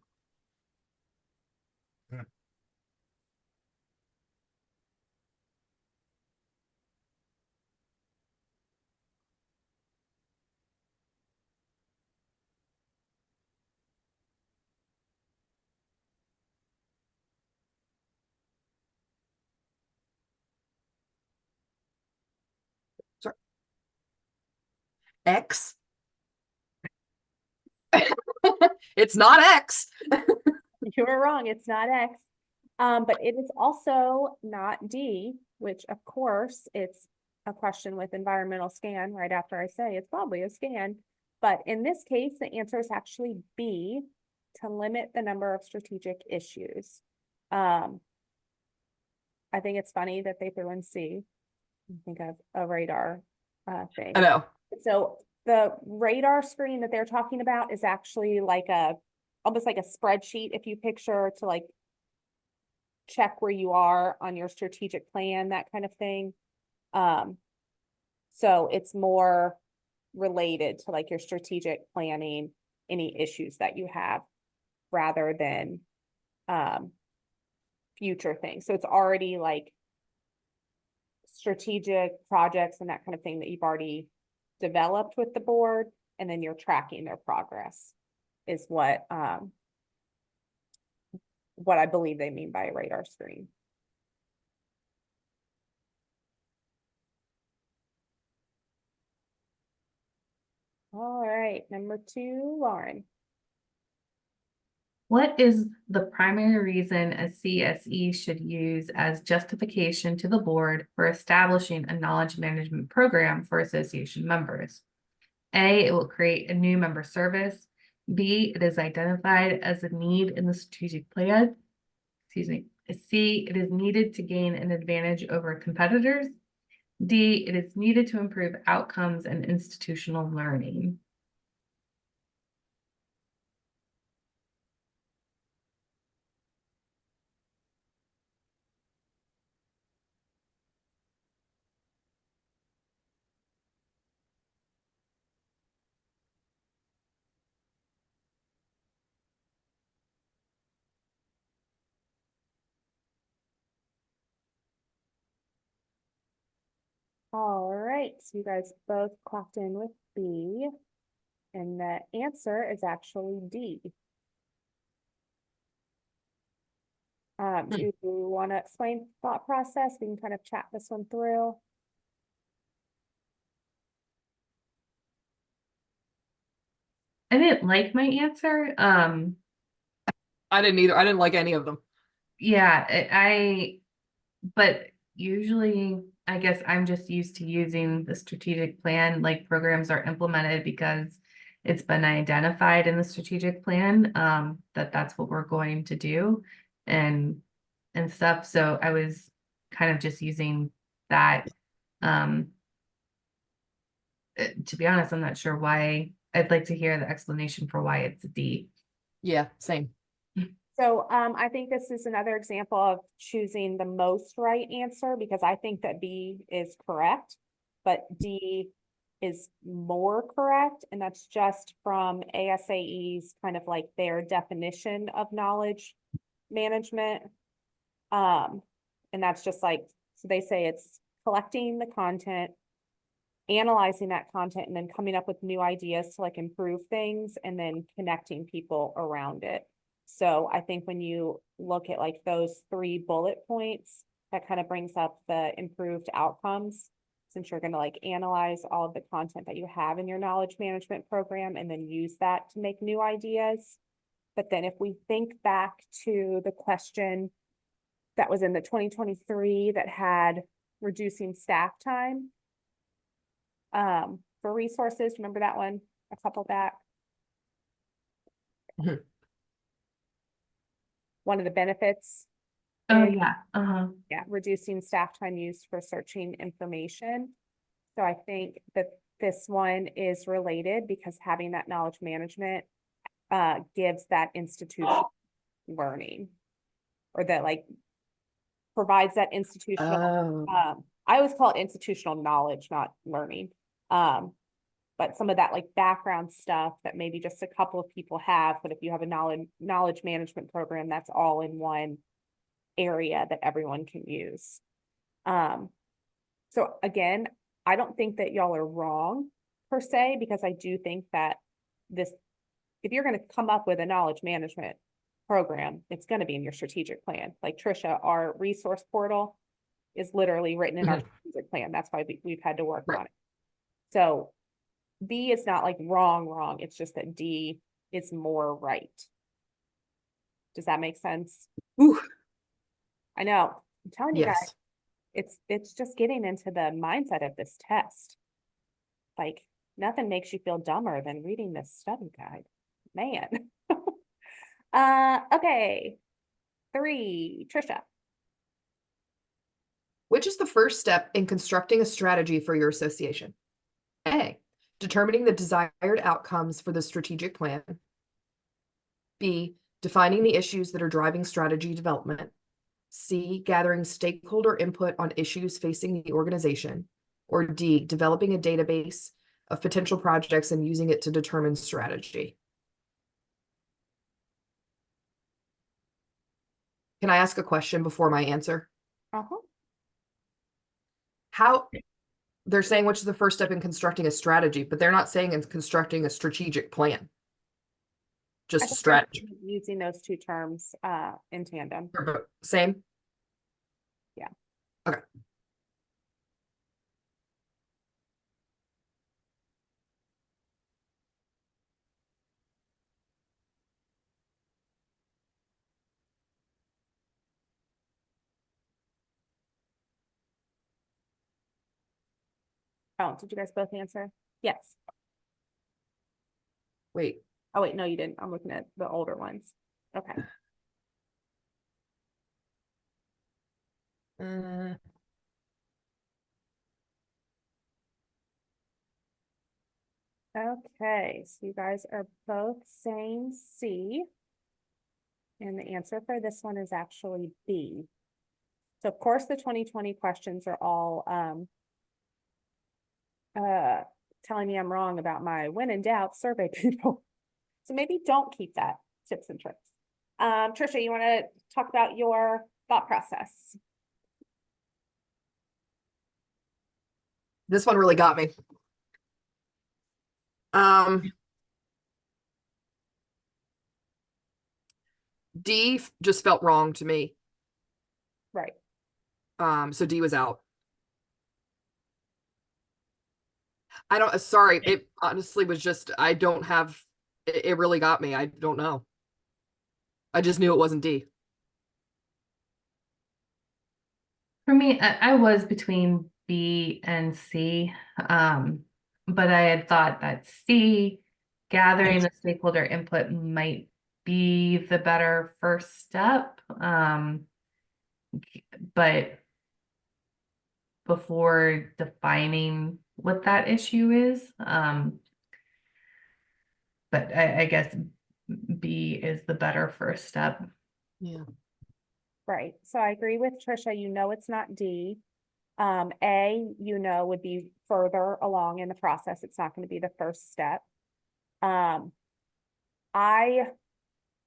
Sorry. X. It's not X. You were wrong, it's not X. But it is also not D, which of course it's a question with environmental scan right after I say it's probably a scan. But in this case, the answer is actually B, to limit the number of strategic issues. I think it's funny that they threw in C. I think of a radar thing. I know. So the radar screen that they're talking about is actually like almost like a spreadsheet, if you picture, to like check where you are on your strategic plan, that kind of thing. So it's more related to like your strategic planning, any issues that you have, rather than future things. So it's already like strategic projects and that kind of thing that you've already developed with the board, and then you're tracking their progress is what I believe they mean by a radar screen. All right, number two, Lauren. What is the primary reason a CSE should use as justification to the board for establishing a knowledge management program for association members? A, it will create a new member service. B, it is identified as a need in the strategic plan. Excuse me. C, it is needed to gain an advantage over competitors. D, it is needed to improve outcomes and institutional learning. All right, so you guys both clocked in with B, and the answer is actually D. Do you want to explain thought process? We can kind of chat this one through. I didn't like my answer. I didn't either. I didn't like any of them. Yeah, but usually I guess I'm just used to using the strategic plan, like programs are implemented because it's been identified in the strategic plan, that that's what we're going to do and stuff. So I was kind of just using that, to be honest, I'm not sure why. I'd like to hear the explanation for why it's D. Yeah, same. So, I think this is another example of choosing the most right answer because I think that B is correct, but D is more correct, and that's just from ASAE's kind of like their definition of knowledge management. And that's just like, so they say it's collecting the content, analyzing that content, and then coming up with new ideas to like improve things and then connecting people around it. So I think when you look at like those 3 bullet points, that kind of brings up the improved outcomes. Since you're going to like analyze all of the content that you have in your knowledge management program and then use that to make new ideas. But then if we think back to the question that was in the 2023 that had reducing staff time for resources, remember that one a couple back? Mhm. One of the benefits Oh is, yeah. yeah, reducing staff time used for searching information. So I think that this one is related because having that knowledge management gives that institutional learning, or that like provides that institutional, Oh. I always call it institutional knowledge, not learning. But some of that like background stuff that maybe just a couple of people have, but if you have a knowledge management program, that's all in one area that everyone can use. So again, I don't think that y'all are wrong per se, because I do think that this, if you're going to come up with a knowledge management program, it's going to be in your strategic plan. Like Trisha, our resource portal is literally written in our strategic plan. That's why we've had to work Right. on it. So B is not like wrong. It's just that D is more right. Does that make sense? Ooh, I know. I'm telling you guys, yes. it's just getting into the mindset of this test. Like nothing makes you feel dumber than reading this study guide. Man. Okay. 3, Trisha. Which is the first step in constructing a strategy for your association? A, determining the desired outcomes for the strategic plan. B, defining the issues that are driving strategy development. C, gathering stakeholder input on issues facing the organization. Or D, developing a database of potential projects and using it to determine strategy. Can I ask a question before my answer? Uh-huh. How, they're saying which is the first step in constructing a strategy, but they're not saying in constructing a strategic plan. I Just a think they're strategy. using those 2 terms in tandem. Same? Yeah. Okay. Oh, did you guys both answer? Yes. Wait. Oh, wait, no, you didn't. I'm looking at the older ones. Okay. Okay, so you guys are both saying C. And the answer for this one is actually B. So of course, the 2020 questions are all telling me I'm wrong about my when in doubt survey people. So maybe don't keep that tips and tricks. Trisha, you want to talk about your thought process? This one really got me. D just felt wrong to me. Right. So D was out. I don't, sorry, it honestly was just, I don't have, it really got me. I don't know. I just knew it wasn't D. For me, I was between B and C, but I had thought that C, gathering the stakeholder input might be the better first step. But before defining what that issue is. But I guess B is the better first step. Yeah. Right, so I agree with Trisha, it's not D. A, would be further along in the process, it's not gonna be the first step. I,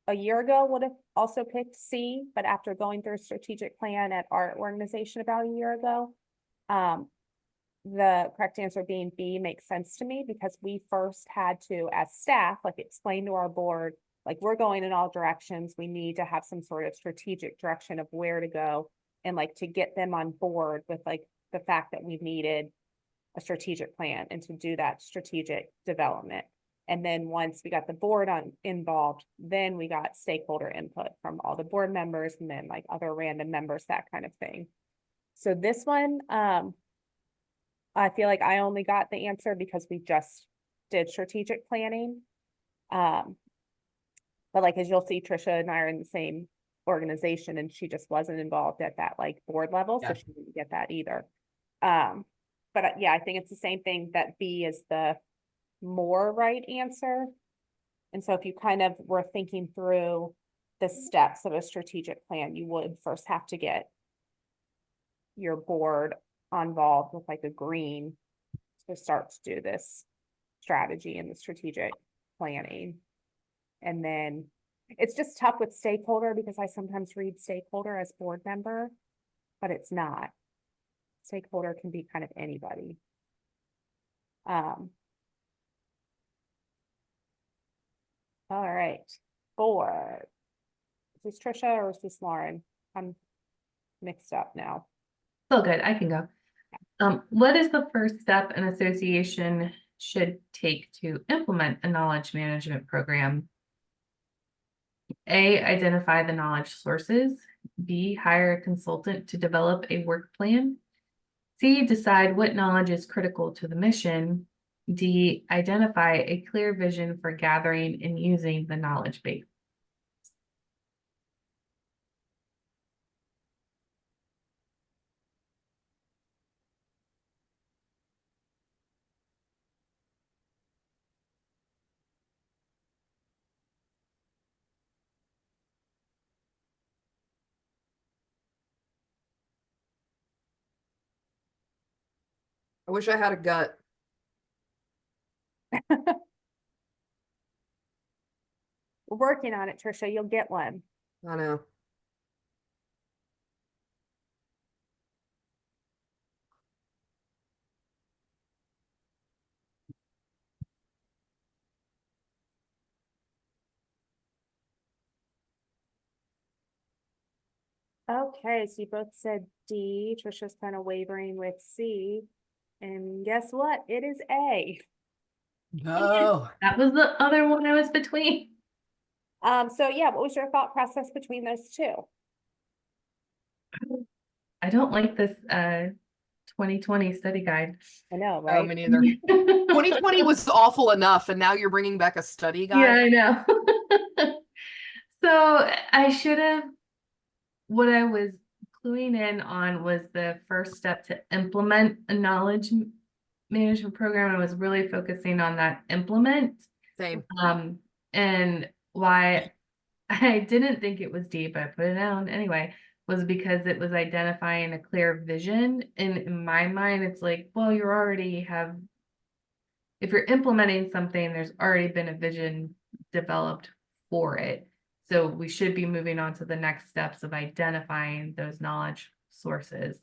a year ago, would have also picked C, but after going through a strategic plan at our organization about a year ago, the correct answer being B makes sense to me because we first had to, as staff, like explain to our board, like we're going in all directions. We need to have some sort of strategic direction of where to go and like to get them on board with like the fact that we needed a strategic plan and to do that strategic development. And then once we got the board involved, then we got stakeholder input from all the board members and then like other random members, that kind of thing. So this one, I feel like I only got the answer because we just did strategic planning. But like, as you'll see, Trisha and I are in the same organization and she just wasn't involved at that like board level, so Yeah. she didn't get that either. But yeah, I think it's the same thing that B is the more right answer. And so if you kind of were thinking through the steps of a strategic plan, you would first have to get your board involved with like a green to start to do this strategy and the strategic planning. And then it's just tough with stakeholder because I sometimes read stakeholder as board member, but it's not. Stakeholder can be kind of anybody. All right, 4. Is this Trisha or is this Lauren? I'm mixed up now. Still good, I can go. What is the first step an association should take to implement a knowledge management program? A, identify the knowledge sources. B, hire a consultant to develop a work plan. C, decide what knowledge is critical to the mission. D, identify a clear vision for gathering and using the knowledge base. I wish I had a gut. We're working on it, Trisha. You'll get one. I know. Okay, so you both said D. Trisha's kind of wavering with C. And guess what? It is A. No. That was the other one I was between. So yeah, what was your thought process between those two? I don't like this 2020 study guide. I know, Oh, right? me neither. 2020 was awful enough, and now you're bringing back a study guide. Yeah, I know. So I should have, what I was cluing in on was the first step to implement a knowledge management program. I was really focusing on that implement. Same. And why I didn't think it was deep, I put it down anyway, was because it was identifying a clear vision. And in my mind, it's like, well, you already have, if you're implementing something, there's already been a vision developed for it. So we should be moving on to the next steps of identifying those knowledge sources.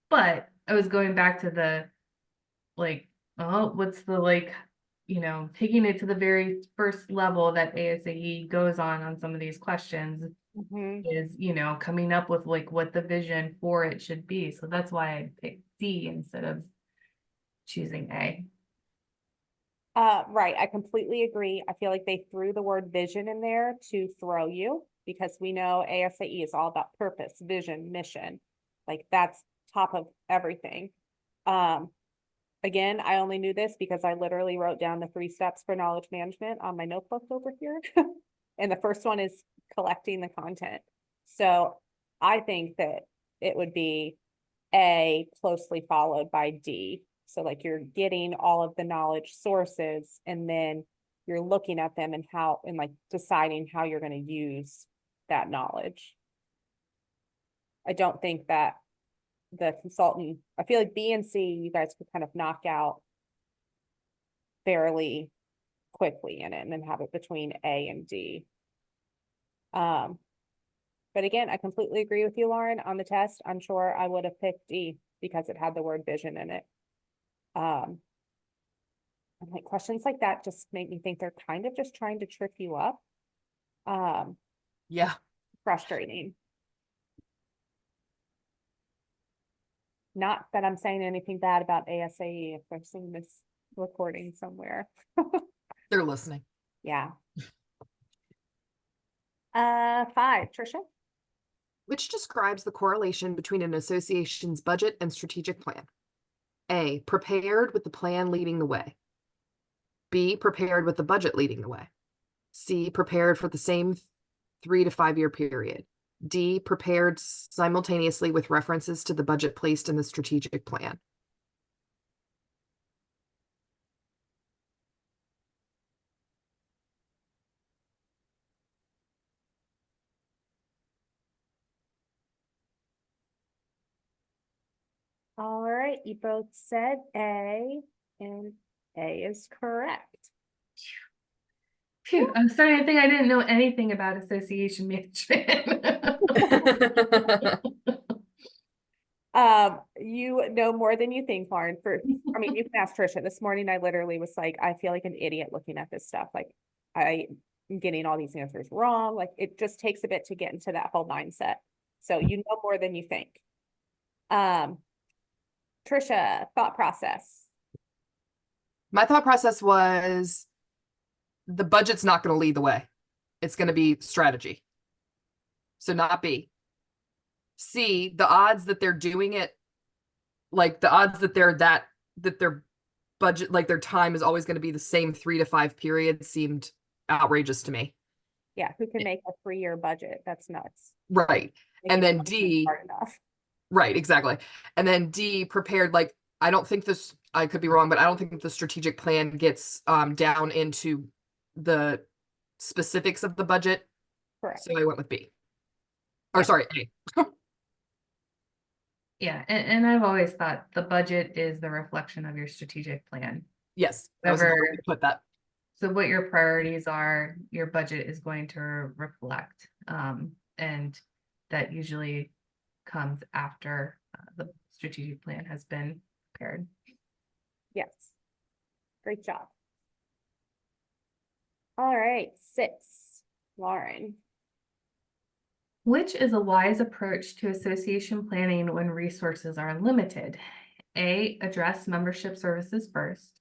But I was going back to the, like, oh, what's the, like, taking it to the very first level that ASAE goes on some of these questions Mhm. is, coming up with like what the vision for it should be. So that's why I picked D instead of choosing A. Right, I completely agree. I feel like they threw the word vision in there to throw you because we know ASAE is all about purpose, vision, mission. Like that's top of everything. Again, I only knew this because I literally wrote down the 3 steps for knowledge management on my notebook over here. And the first one is collecting the content. So I think that it would be A closely followed by D. So like you're getting all of the knowledge sources and then you're looking at them and how, and like deciding how you're gonna use that knowledge. I don't think that the consultant, I feel like B and C, you guys could kind of knock out fairly quickly in it and then have it between A and D. But again, I completely agree with you, Lauren, on the test. I'm sure I would have picked D because it had the word vision in it. And like questions like that just make me think they're kind of just trying to trip you up. Yeah. Frustrating. Not that I'm saying anything bad about ASAE if they're seeing this recording somewhere. They're listening. Yeah. 5, Trisha. Which describes the correlation between an association's budget and strategic plan? A, prepared with the plan leading the way. B, prepared with the budget leading the way. C, prepared for the same 3 to 5 year period. D, prepared simultaneously with references to the budget placed in the strategic plan. All right, you both said A, and A is correct. Phew, I'm starting to think I didn't know anything about association management. You know more than you think, Lauren. I mean, you can ask Trisha. This morning, I literally was like, I feel like an idiot looking at this stuff. Like, I'm getting all these answers wrong. Like, it just takes a bit to get into that whole mindset. So you know more than you think. Trisha, thought process. My thought process was the budget's not going to lead the way. It's going to be strategy. So not B. C, the odds that they're doing it, like the odds that their budget, like their time is always going to be the same 3 to 5 periods seemed outrageous to me. Yeah, who can make a 3-year budget? That's nuts. Right. And Maybe then not D, hard enough. right, exactly. And then D, prepared, like, I don't think this, I could be wrong, but I don't think the strategic plan gets down into the specifics of the budget. Correct. So I went with B. Or Yeah. sorry, A. Yeah, and I've always thought the budget is the reflection of your strategic plan. Yes, that was another way Whatever- to put that. So what your priorities are, your budget is going to reflect. And that usually comes after the strategic plan has been prepared. Yes. Great job. All right, 6, Lauren. Which is a wise approach to association planning when resources are limited? A, address membership services first.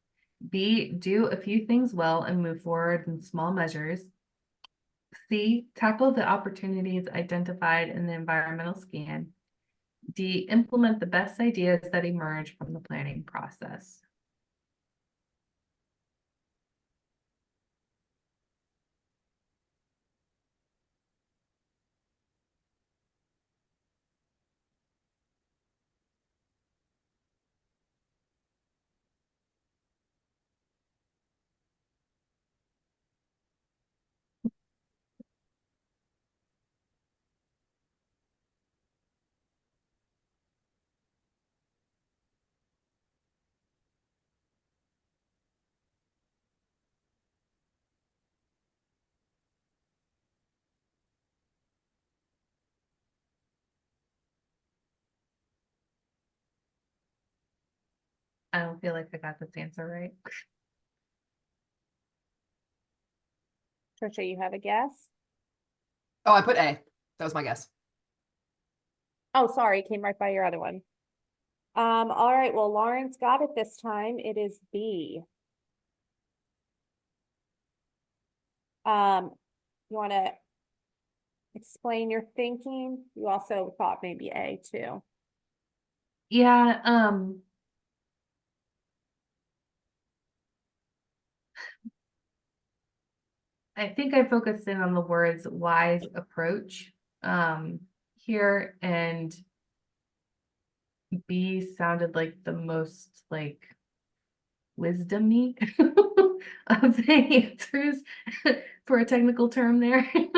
B, do a few things well and move forward in small measures. C, tackle the opportunities identified in the environmental scan. D, implement the best ideas that emerge from the planning process. I don't feel like I got this answer right. Trisha, you have a guess? Oh, I put A. That was my guess. Oh, sorry, it came right by your other one. All right, well, Lauren's got it this time. It is B. You want to explain your thinking? You also thought maybe A too. Yeah, I think I focused in on the words wise approach here, and B sounded like the most like wisdom-y of the answers for a technical term there. We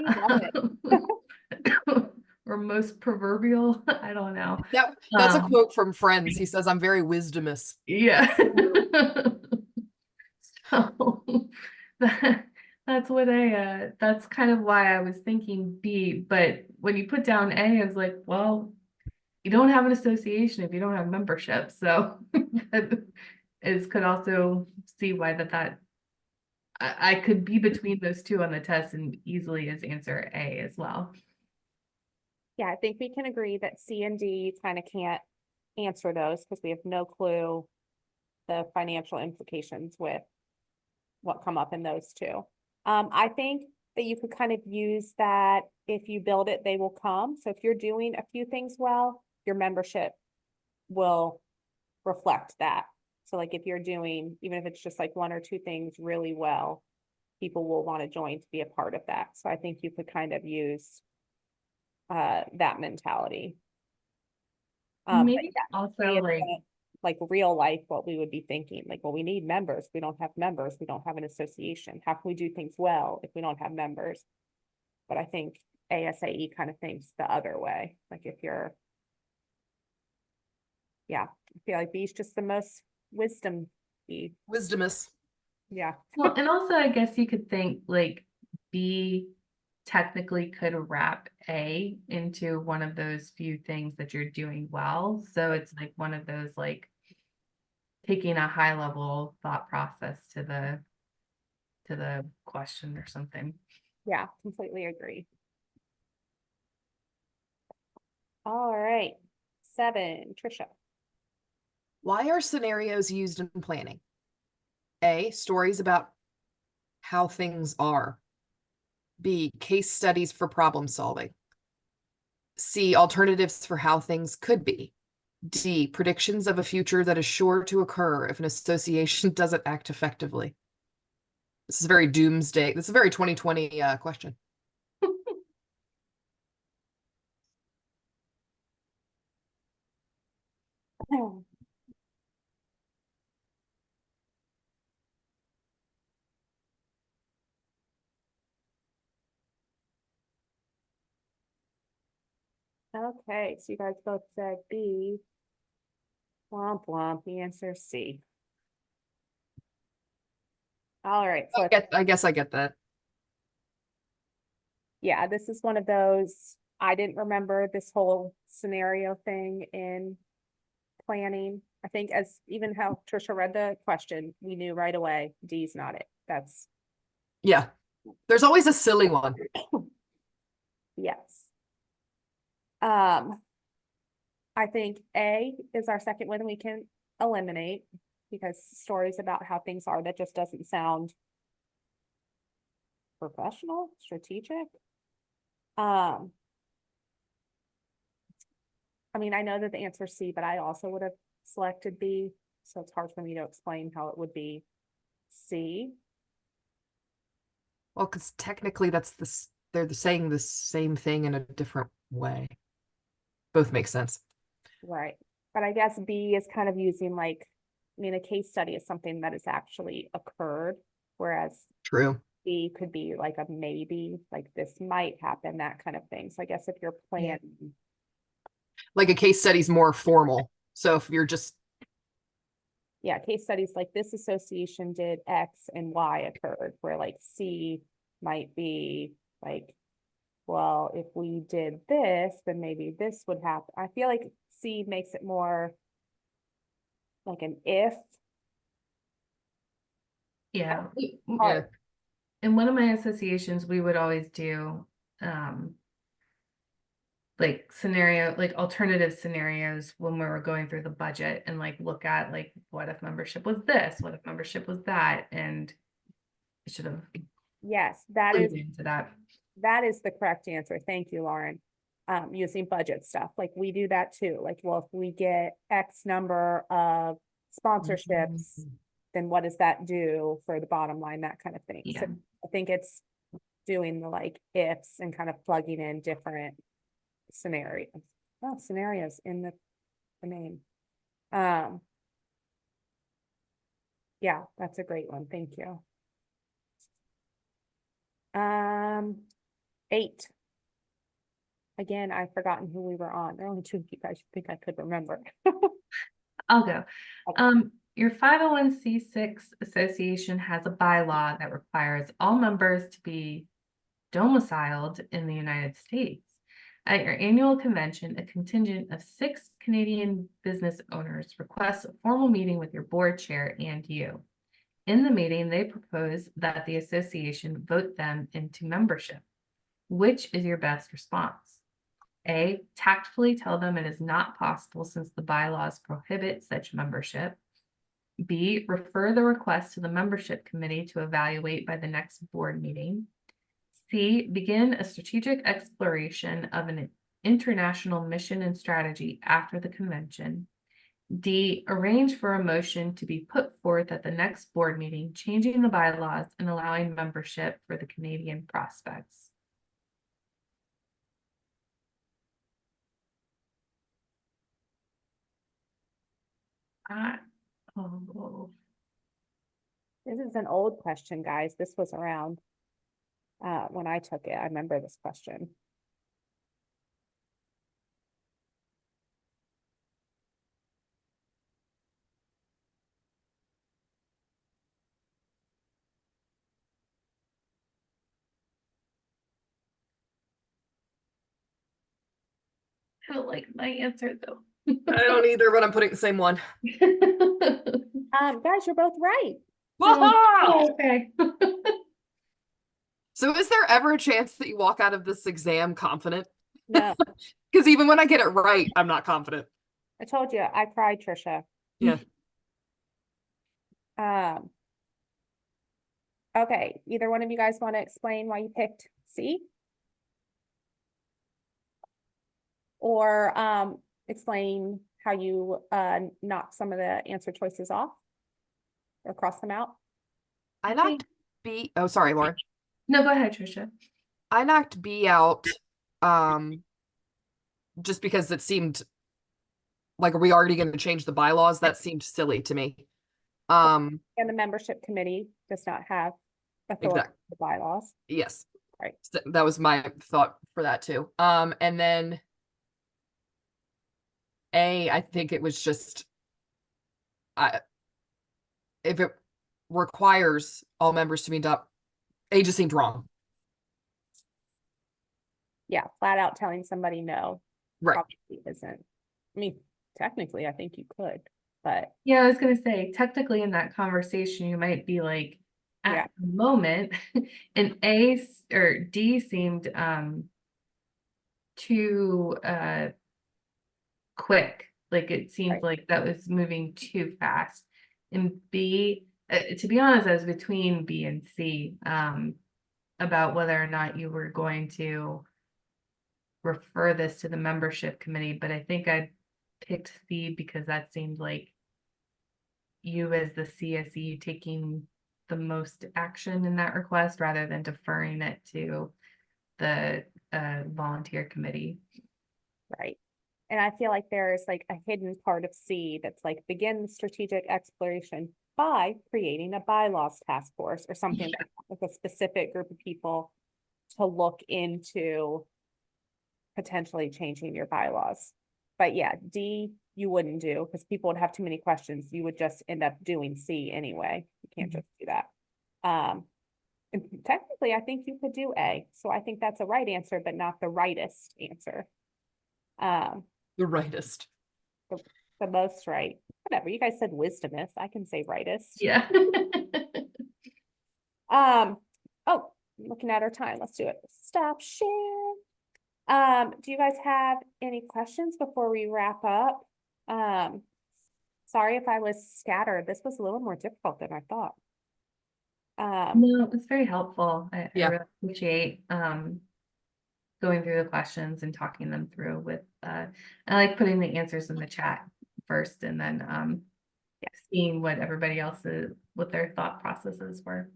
love it. Or most proverbial, I don't know. That's a Um, quote from Friends. He says, "I'm very wisdomous." Yeah. So that, that's what that's kind of why I was thinking B, but when you put down A, I was like, well, you don't have an association if you don't have membership, so is could also see why I could be between those two on the test and easily as answer A as well. Yeah, I think we can agree that C and D kind of can't answer those because we have no clue the financial implications with what come up in those two. I think that you could kind of use that if you build it, they will come. So if you're doing a few things well, your membership will reflect that. So like if you're doing, even if it's just like one or two things really well, people will want to join to be a part of that. So I think you could kind of use that mentality. But Maybe yeah, also say it's like, like real life, what we would be thinking, like, well, we need members. We don't have members. We don't have an association. How can we do things well if we don't have members? But I think ASAE kind of thinks the other way. Like if you're, yeah, I feel like B's just the most wisdom. Wisdomous. Yeah. well, and also I guess you could think like B technically could wrap A into one of those few things that you're doing well. So it's like one of those like taking a high level thought process to the question or something. Yeah, completely agree. All right. 7, Trisha. Why are scenarios used in planning? A, stories about how things are. B, case studies for problem solving. C, alternatives for how things could be. D, predictions of a future that is sure to occur if an association doesn't act effectively. This is very doomsday. This is a very 2020 question. Okay, so you guys both said B. Womp womp, the answer is C. All right, so I guess I get that. yeah, this is one of those, I didn't remember this whole scenario thing in planning. I think as even how Trisha read the question, we knew right away, D's not it. That's, Yeah. There's always a silly one. yes. I think A is our second one we can eliminate because stories about how things are, that just doesn't sound professional, strategic. I mean, I know that the answer is C, but I also would have selected B, so it's hard for me to explain how it would be C. Well, because technically they're saying the same thing in a different way. Both make sense. Right. But I guess B is kind of using like, I mean, a case study is something that has actually occurred, whereas True. B could be like a maybe, like this might happen, that kind of thing. So I guess if you're Yeah. planning, Like a case study's more formal. So if you're just yeah, case studies like this association did X and Y occurred, where like C might be like, well, if we did this, then maybe this would happen. I feel like C makes it more like an if. Yeah. yeah, In one of my associations, we would always do like alternative scenarios when we were going through the budget and like look at like what if membership was this, what if membership was that, and it should have Yes, that clued is into that. the correct answer. Thank you, Lauren. Using budget stuff, like we do that too. Like, well, if we get X number of sponsorships, then what does that do for the bottom line, that kind of thing. So Yeah. I think it's doing the like ifs and kind of plugging in different scenarios in the name. Yeah, that's a great one. Thank you. 8. Again, I've forgotten who we were on. There are only 2 of you guys you think I could remember. I'll go. Okay. Your 501c6 association has a bylaw that requires all members to be domiciled in the United States. At your annual convention, a contingent of 6 Canadian business owners requests a formal meeting with your board chair and you. In the meeting, they propose that the association vote them into membership. Which is your best response? A, tactfully tell them it is not possible since the bylaws prohibit such membership. B, refer the request to the membership committee to evaluate by the next board meeting. C, begin a strategic exploration of an international mission and strategy after the convention. D, arrange for a motion to be put forth at the next board meeting, changing the bylaws and allowing membership for the Canadian prospects. Oh, This is an old question, guys. This was around when I took it. I remember this question. I don't like my answer though. I don't either, but I'm putting the same one. Guys, you're both right. Oh, okay. So is there ever a chance that you walk out of this exam confident? No, Because even when I get it right, I'm not confident. I told you, I cried, Trisha. Yeah. Okay, either one of you guys want to explain why you picked C? Or explain how you knocked some of the answer choices off? Or cross them out? I knocked B. Oh, sorry, Lauren. No, go ahead, Trisha. I knocked B out just because it seemed like, are we already going to change the bylaws? That seemed silly to me. And the membership committee does not have authority Exactly. to bylaws. Yes. Right. So that was my thought for that too. And then A, I think it was just if it requires all members to meet up, A just seemed wrong. Yeah, flat out telling somebody no. Right. Probably isn't. I mean, technically, I think you could, but Yeah, I was gonna say, technically in that conversation, you might be like, Yeah. at the moment, and or D seemed too quick. Like it seemed Right. like that was moving too fast. And B, to be honest, I was between B and C about whether or not you were going to refer this to the membership committee, but I think I picked C because that seemed like you as the CSE taking the most action in that request rather than deferring it to the volunteer committee. right. And I feel like there is like a hidden part of C that's like begin strategic exploration by creating a bylaws task force or something like that, with a specific group of people to look into potentially changing your bylaws. But yeah, D, you wouldn't do because people would have too many questions. You would just end up doing C anyway. You can't Mhm. just do that. And technically, I think you could do A. So I think that's a right answer, but not the rightest answer. The rightest. The most right. Whatever. You guys said wisdomist. I can say rightest. Yeah. Oh, looking at our time. Let's do it. Stop share. Do you guys have any questions before we wrap up? Sorry if I was scattered. This was a little more difficult than I thought. No, it's very helpful. I Yeah. really appreciate going through the questions and talking them through with I like putting the answers in the chat first and then seeing what everybody else's what their thought processes were.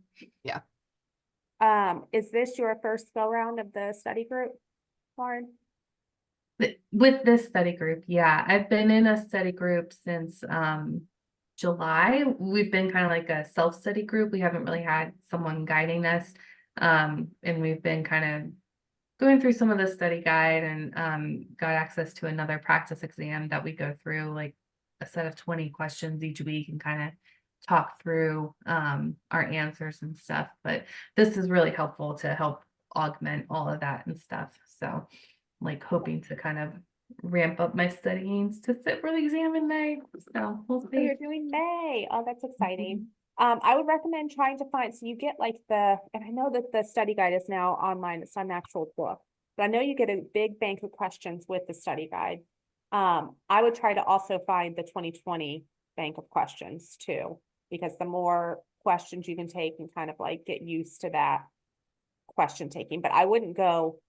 Is this your first go round of the study group, Lauren? With this study group, yeah, I've been in a study group since July. We've been kind of like a self-study group. We haven't really had someone guiding us. And we've been kind of going through some of the study guide and got access to another practice exam that we go through, like a set of 20 questions each week, and kind of talk through our answers and stuff. But this is really helpful to help augment all of that and stuff. So like hoping to kind of ramp up my studying to sit for the exam in May. So we'll So see. you're doing May. Oh, that's exciting. I would recommend trying to find, so you get like and I know that the study guide is now online, it's not an actual book, but I know you get a big bank of questions with the study guide. I would try to also find the 2020 bank of questions too, because the more questions you can take and kind of like get used to that question taking, but I wouldn't go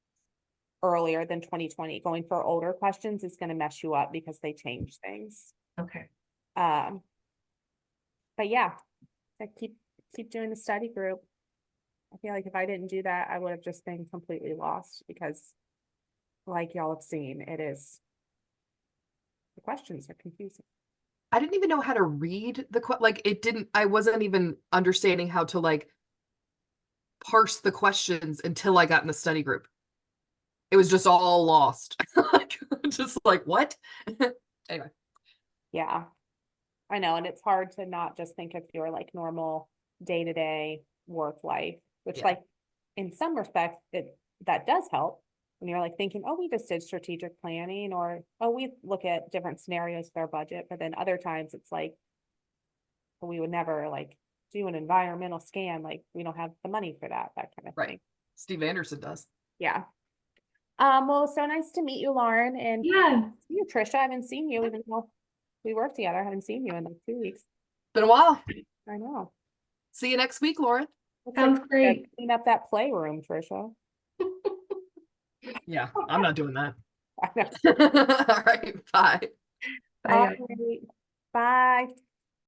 earlier than 2020. Going for older questions is going to mess you up because they change things. Okay. But yeah, I keep doing the study group. I feel like if I didn't do that, I would have just been completely lost because like y'all have seen, the questions are confusing. I didn't even know how to read like I wasn't even understanding how to like parse the questions until I got in the study group. It was just all lost. Just like, what? Anyway. Yeah, I know. And it's hard to not just think of your like normal day-to-day work life, which Yeah. like in some respects that does help when you're like thinking, oh, we just did strategic planning, or oh, we look at different scenarios with our budget. But then other times it's like, well, we would never like do an environmental scan, like we don't have the money for that kind of Right. thing. Steve Anderson does. Yeah. Well, so nice to meet you, Lauren, and Yeah. see you, Trisha. I haven't seen you even though we work together. I haven't seen you in like 2 weeks. Been a while. I know. See you next week, Lauren. Looks Sounds like great. clean up that playroom, Trisha. Yeah, I'm not doing that. I know. All right, bye. Bye. All right. Bye.